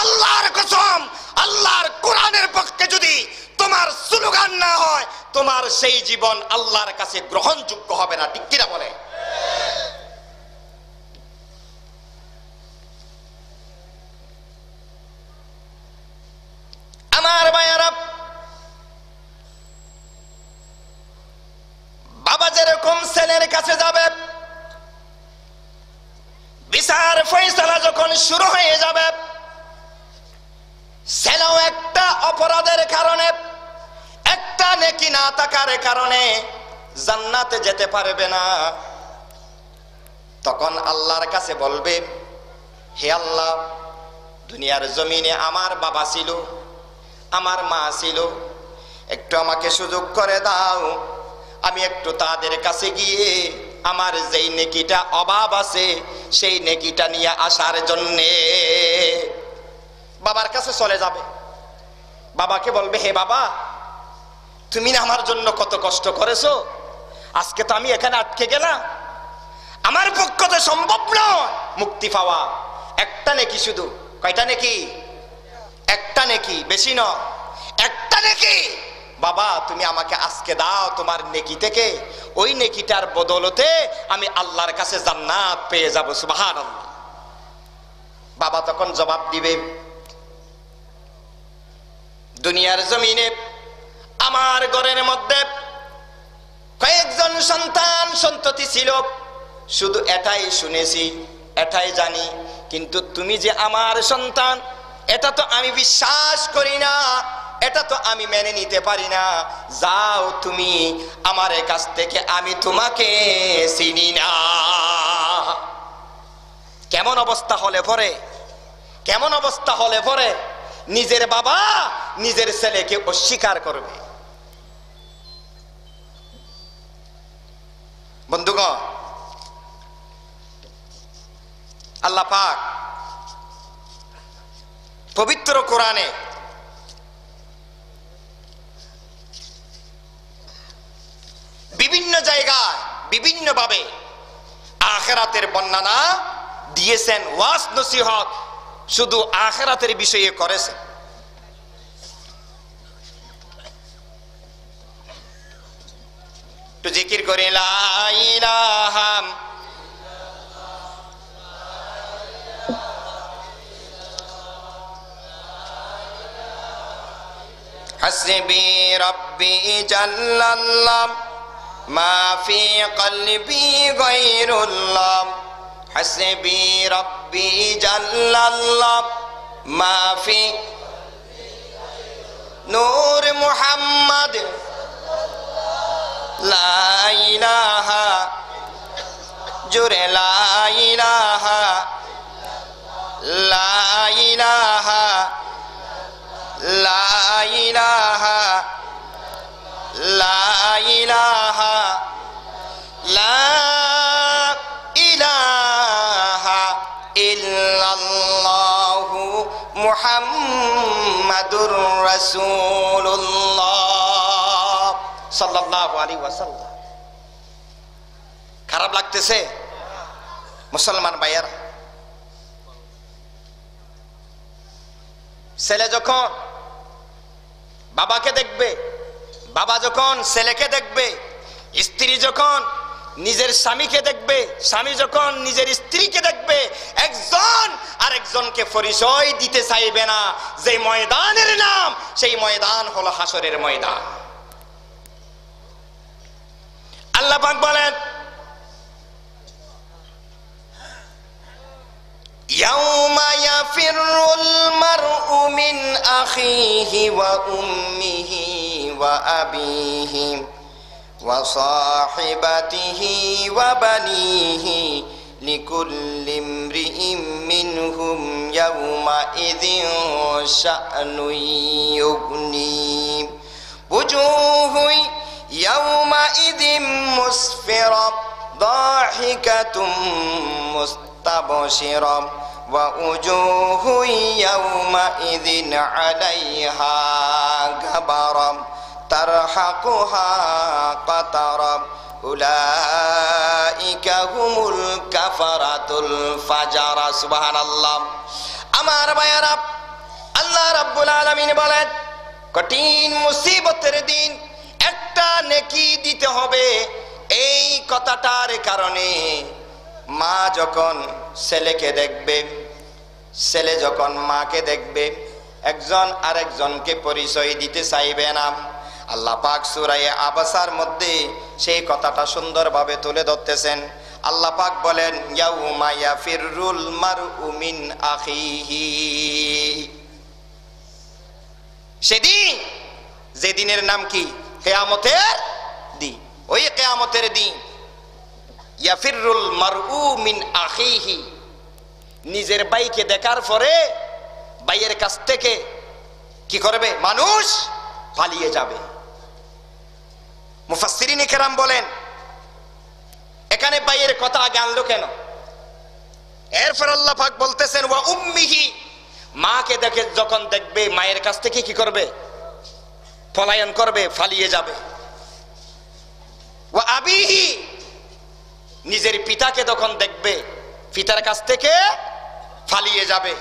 আল্লাহর কসম, আল্লাহর কোরআনের পক্ষে যদি তোমার স্লোগান না হয়, তোমার সেই জীবন আল্লাহর কাছে গ্রহণযোগ্য হবে না। ঠিক কিনা বলে? আমার ভাইয়ারা, বাবা যেরকম ছেলের কাছে যাবে, বিচার ফয়সালা যখন শুরু হয়ে যাবে, ছেলেও একটা অপরাধের কারণে, একটা নেকি না থাকার কারণে জান্নাতে যেতে পারবে না। তখন আল্লাহর কাছে বলবে, হে আল্লাহ, দুনিয়ার জমিনে আমার বাবা ছিল, আমার মা ছিল, একটু আমাকে সুযোগ করে দাও, আমি একটু তাদের কাছে গিয়ে আমার যেই নেকিটা অভাব আছে সেই নেকিটা নিয়ে আসার জন্যে। বাবার কাছে চলে যাবে, বাবাকে বলবে, হে বাবা, তুমি না আমার জন্য কত কষ্ট করেছো, আজকে তো আমি এখানে আটকে গেলাম, আমার পক্ষে সম্ভব নয় মুক্তি পাওয়া। একটা নেকি শুধু। কয়টা নেকি? একটা নেকি, বেশি নয়, একটা নেকি। বাবা, তুমি আমাকে আজকে দাও তোমার নেকি থেকে, ওই নেকিটার বদৌলতে আমি আল্লাহর কাছে জান্নাত পেয়ে যাব। সুবহানাল্লাহ। বাবা তখন জবাব দিবে, দুনিয়ার জমিনে আমার ঘরের মধ্যে কয়েকজন সন্তান সন্ততি ছিল, শুধু এটাই শুনেছি, এটাই জানি, কিন্তু তুমি যে আমার সন্তান এটা তো আমি বিশ্বাস করি না, এটা তো আমি মেনে নিতে পারি না। যাও তুমি আমার কাছ থেকে, আমি তোমাকে চিনি না। কেমন অবস্থা হলে পরে, কেমন অবস্থা হলে পরে নিজের বাবা নিজের ছেলেকে অস্বীকার করবে? বন্ধুগণ, আল্লাহ পাক পবিত্র কোরআনে বিভিন্ন জায়গায় বিভিন্ন ভাবে আখিরাতের বর্ণনা দিয়েছেন, ওয়াজ নসিহত শুধু আখিরাতের বিষয়ে করেছেন। তো জিকির করে লা ইলাহা হাসবি রব্বি জাল্লাল্লাহ মা ফি কলবি গায়রুল্লাহ, হাসবি রব্বি জাল্লাল্লাহ মা ফি নূর মুহাম্মদ লা ইলাহা জোরে লা ইলাহা লা ইলাহা লা ইলাহা লা ইলাহা লা ইলাহা ইল্লাল্লাহু মুহাম্মাদুর রাসূলুল্লাহ সাল্লাল্লাহু আলাইহি ওয়াসাল্লাম। খারাপ লাগতেছে মুসলমান ভাইয়ারা? ছেলে যখন বাবাকে দেখবে, বাবা যখন ছেলেকে দেখবে, স্ত্রী যখন নিজের স্বামীকে দেখবে, স্বামী যখন নিজের স্ত্রীকে দেখবে, একজন আরেকজনকে পরিচয় দিতে চাইবে না। যে ময়দানের নাম, সেই ময়দান হলো হাসরের ময়দান। আল্লাহ পাক বলেন, ইয়াউমা ইয়াফিরুল মারউ মিন আখিহি ওয়া উম্মিহি ওয়া আবিহি ওয়া সাহিবাতিহি ওয়া বানিহি লিকুল্লি ইমরিইম মিনহুম ইয়াউমা ইযিন শা'নুন ইউগনি ওয়াজুহু ইয়াউমা ইযিন মুসফিরা দাহিকাতুম মুস্তাবশিরা ওয়া উজুহু ইয়াউমা ইযিন আলাইহা গাবারা তারহাকুহা কাতারা উলাইকা হুমুল কাফারাতুল ফাজারা। সুবহানাল্লাহ। আমার ভাইয়ারা, আল্লাহ রাব্বুল আলামিন বলেন, কঠিন মুসিবতের দিন একটা নেকি দিতে হবে। এই কথাটার কারণে মা যখন ছেলেকে দেখবে, ছেলে যখন মাকে দেখবে, একজন আরেকজনকে পরিচয় দিতে চাইবে না। আল্লাহ পাক সূরা আবাসার মধ্যে সেই কথাটা সুন্দরভাবে তুলে ধরতেছেন। আল্লাহ পাক বলেন, ইয়াউমা ইয়াফিরুল মারউ মিন আখিহি। সেদিন, যেদিনের নাম কি? কিয়ামতের দিন। ওই কিয়ামতের দিন ইয়াফিরুল মারউ মিন আখিহি, নিজের ভাইকে দেখার পরে ভাইয়ের কাছ থেকে কি করবে? মানুষ পালিয়ে যাবে। মুফাসসিরিন কেরাম বলেন, এখানে ভাইয়ের কথা আগে আনলো কেন? এরপর আল্লাহ পাক বলতেছেন, ওয়া উম্মিহি, মাকে দেখে যখন দেখবে, মায়ের কাছ থেকে কি করবে? পলায়ন করবে, পালিয়ে যাবে। ওয়া আবিহি, নিজের পিতাকে যখন দেখবে, পিতার কাছ থেকে পালিয়ে যাবে।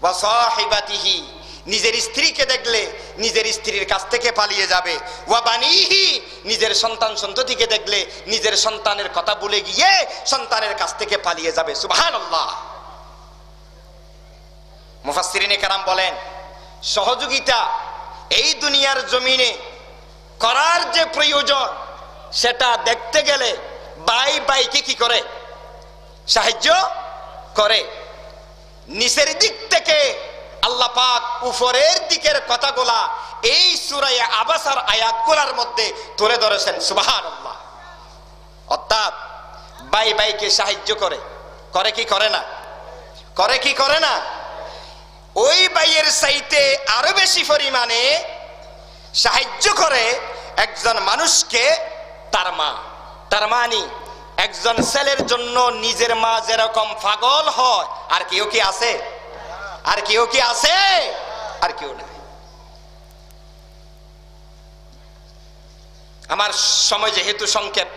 ওয়া সাহিবাতিহি, নিজের স্ত্রীকে দেখলে নিজের স্ত্রীর কাছ থেকে পালিয়ে যাবে। ওয়া বানিহি, নিজের সন্তান সন্ততিকে দেখলে নিজের সন্তানের কথা ভুলে গিয়ে সন্তানের কাছ থেকে পালিয়ে যাবে। সুবহানাল্লাহ। মুফাসসিরিনে কেরাম বলেন, সহযোগিতা এই দুনিয়ার জমিনে করার যে প্রয়োজন, সেটা দেখতে গেলে ভাই ভাইকে কি করে? সাহায্য করে। নিচের দিক থেকে আল্লাহ পাক উপরের দিকের কথাগুলা এই সূরা আবাসার আয়াতগুলোর মধ্যে তুলে ধরেছেন। সুবহানাল্লাহ। অর্থাৎ ভাই ভাইকে সাহায্য করে, করে কি করে না? করে কি করে না? ওই ভাইয়ের চাইতে আরো বেশি পরিমাণে সাহায্য করে একজন মানুষকে তার মা। তার মানে একজন ছেলের জন্য নিজের মা যেরকম পাগল হয়, আর কেউ কি আছে? আর কেউ কি আছে? আর কেউ নাই। আমার সময় যেহেতু সংক্ষেপ,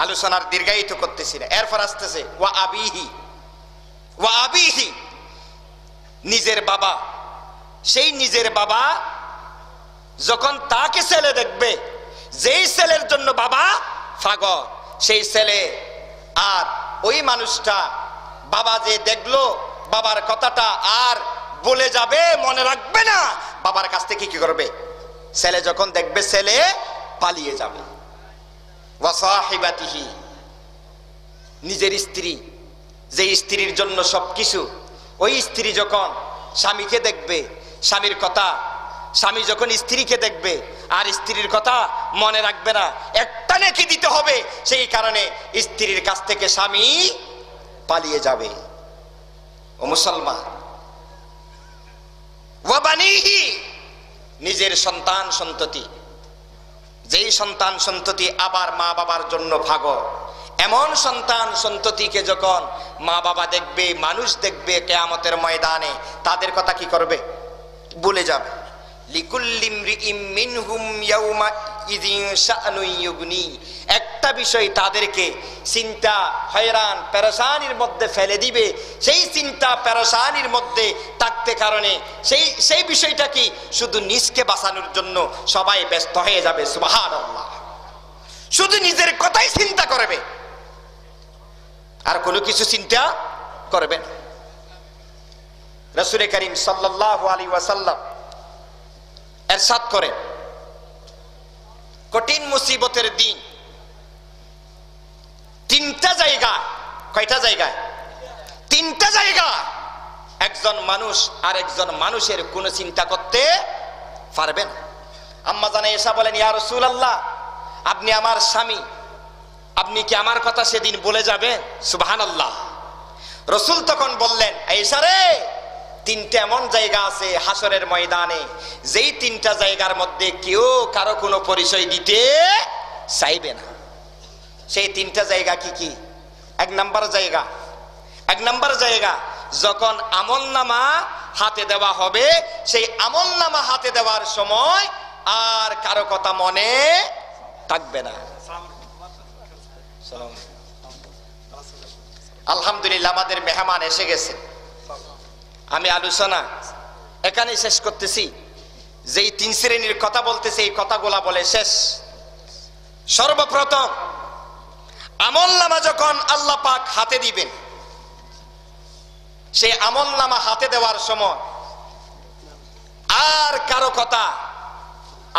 আলোচনার দীর্ঘায়িত করতেছি না। এরপর আসতেছে ওয়া আবিহি। ওয়া আবিহি, নিজের বাবা। সেই নিজের বাবা যখন তাকে ছেলে দেখবে, যেই ছেলের জন্য বাবা পাগল, সেই ছেলে আর ওই মানুষটা বাবা যে দেখলো, বাবার কথাটা আর বলে যাবে, মনে রাখবে না। বাবার কাছ থেকে কি করবে? ছেলে যখন দেখবে, ছেলে পালিয়ে যাবে। ওয়া সাহিবাতিহি, নিজের স্ত্রী, যে স্ত্রীর জন্য সবকিছু, ওই স্ত্রী যখন স্বামীকে দেখবে, স্বামীর কথা, স্বামী যখন স্ত্রীকে দেখবে আর স্ত্রীর কথা মনে রাখবে না। একটা একটা নেকি দিতে হবে, সেই কারণে স্ত্রীর কাছ থেকে স্বামী পালিয়ে যাবে। ও মুসলমান, ওয়া বানিহি, নিজের সন্তান সন্ততি, যেই সন্তান সন্ততি আবার মা বাবার জন্য ভাগো, এমন সন্তান সন্ততিকে যখন মা বাবা দেখবে, মানুষ দেখবে কিয়ামতের ময়দানে, তাদের কথা কি করবে? ভুলে যাবে। লিকুল্লি ইমরিইম মিনহুম ইয়াউমা ইযিন শাআনুন ইউগনি, একটা বিষয় তাদেরকে চিন্তা হয়রান পেরেশানির মধ্যে ফেলে দিবে। সেই চিন্তা পেরেশানির মধ্যে থাকতে কারণে সেই বিষয়টা কি শুধু নিজকে বাঁচানোর জন্য সবাই ব্যস্ত হয়ে যাবে। সুবহানাল্লাহ, শুধু নিজের কথাই চিন্তা করবে, আর কোনো কিছু চিন্তা করবে না। রাসূল করিম সাল্লাল্লাহু আলাইহি ওয়াসাল্লাম ইরশাদ করেন, কঠিন মুসিবতের দিন তিনটা জায়গা, কয়টা জায়গায়? তিনটা জায়গা একজন মানুষ আর একজন মানুষের কোনো চিন্তা করতে পারবেন। আম্মা জানে এসা বলেন, ইয়া রাসূলুল্লাহ, আপনি আমার স্বামী, আপনি কি আমার কথা সেদিন বলে যাবেন? সুবহানাল্লাহ। রাসূল তখন বললেন, আয়েশা রে, তিনটা এমন জায়গা আছে হাসরের ময়দানে, যেই তিনটা জায়গার মধ্যে কেউ কারো কোনো পরিচয় দিতে চাইবে না। সেই তিনটা জায়গা কি কি? এক নাম্বার জায়গা যখন আমলনামা হাতে দেওয়া হবে, সেই আমলনামা হাতে দেওয়ার সময় আর কারো কথা মনে থাকবে না। আলহামদুলিল্লাহ, আমাদের মেহমান এসে গেছে। আমি আলোচনা এখানে শেষ করতেছি। যেই তিন শ্রেণীর কথা বলতেছে, এই কথাগুলা বলে শেষ। সর্বপ্রথম আমলনামা যখন আল্লাহ পাক হাতে দিবেন, সেই আমলনামা হাতে দেওয়ার সময় আর কারো কথা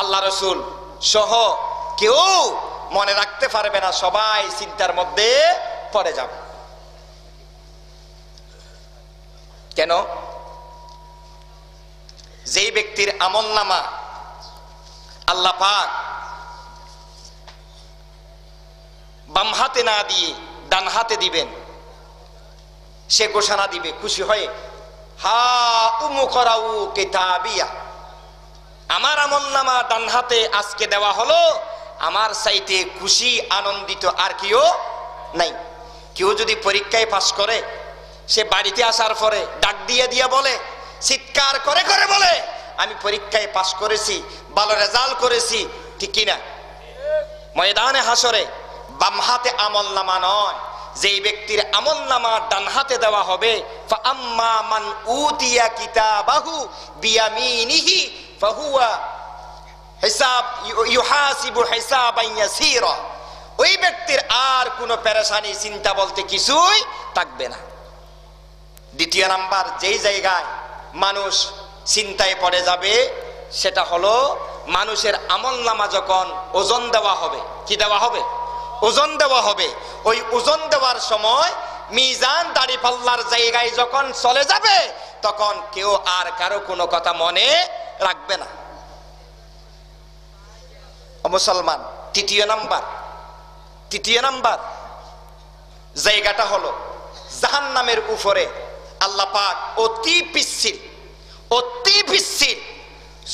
আল্লাহ রাসূল সহ কেউ মনে রাখতে পারবে না, সবাই চিন্তার মধ্যে পড়ে যাবে। কেন? যেই ব্যক্তির আমলনামা আল্লাহ পাক বাম হাতে না দিয়ে ডান হাতে দিবেন, সে ঘোষণা দিবে খুশি হয়ে, হা উমুকরাউ কিতাবিয়া, আমার আমলনামা ডান হাতে আজকে দেওয়া হলো, আমার চাইতে খুশি আনন্দিত আর কেউ নাই। কেউ যদি পরীক্ষায় পাস করে, সে বাড়িতে আসার পরে ডাক দিয়ে বলে, চিৎকার করে করে বলে, আমি পরীক্ষায় পাস করেছি, ভালো রেজাল্ট করেছি, ঠিক কিনা? ময়দানে হাসরে বাম হাতে আমলনামা নয়, যেই ব্যক্তির আমলনামা ডান হাতে দেওয়া হবে, ফাআম্মা মান উতিয়া কিতাবাহু বিয়ামিনিহি ফাহুয়া হিসাব ইউহাসিবু হিসাবান ইয়াসীরা, ওই ব্যক্তির আর কোনো পেরেশানি চিন্তা বলতে কিছুই থাকবে না। দ্বিতীয় নাম্বার যেই জায়গায় মানুষ চিন্তায় পড়ে যাবে, সেটা হলো মানুষের আমলনামা যখন ওজন দেওয়া হবে। কি দেওয়া হবে? ওজন দেওয়া হবে। ওই ওজন দেওয়ার সময় মিজান দাড়ি পাল্লার জায়গায় যখন চলে যাবে, তখন কেউ আর কারো কোনো কথা মনে রাখবে না। মুসলমান, তৃতীয় নাম্বার জায়গাটা হলো জাহান্নামের উপরে আল্লাহ পাক অতি পিচ্ছিল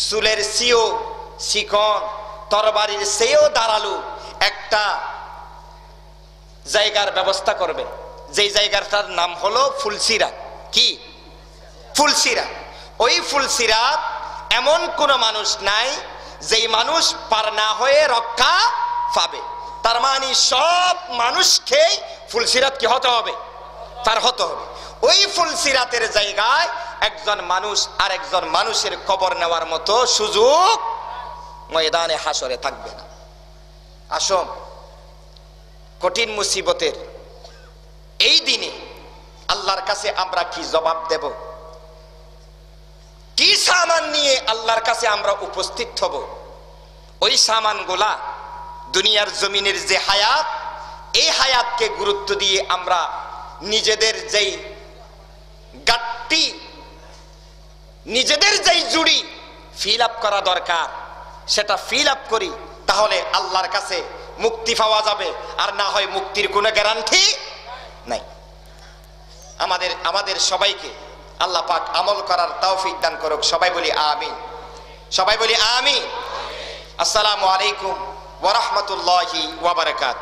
চুলের চেয়েও চিকন, তরবারির চেয়েও ধারালো একটা জায়গার ব্যবস্থা করবে, যেই জায়গাটার নাম হলো ফুলসিরাত। কি? ফুলসিরাত। ওই ফুলসিরাত এমন কোন মানুষ নাই যেই মানুষ পার না হয়ে রক্ষা পাবে। তার মানে সব মানুষকে ফুলসিরাত কি হতে হবে? তার হতে হবে। ওই ফুলসিরাতের জায়গায় একজন মানুষ আর একজন মানুষের কবর নেওয়ার মতো সুযোগ ময়দানে হাসরে থাকবে না। আসুন, কঠিন মুসিবতের এই দিনে আল্লাহর কাছে আমরা কি জবাব দেব? কি সামান নিয়ে আল্লাহর কাছে আমরা উপস্থিত হব? ওই সামানগুলা দুনিয়ার জমিনের যে হায়াত, এই হায়াতকে গুরুত্ব দিয়ে আমরা নিজেদের যেই গাট্টি, নিজেদের যেই জুড়ি ফিল আপ করা দরকার, সেটা ফিল আপ করি। তাহলে আল্লাহর কাছে মুক্তি পাওয়া যাবে, আর না হয় মুক্তির কোনো গ্যারান্টি নাই। আমাদের সবাইকে আল্লাহ পাক আমল করার তৌফিক দান করুক। সবাই বলি আমিন, সবাই বলি আমিন। আসসালামু আলাইকুম ওয়া রাহমাতুল্লাহি ওয়া বারাকাতুহু।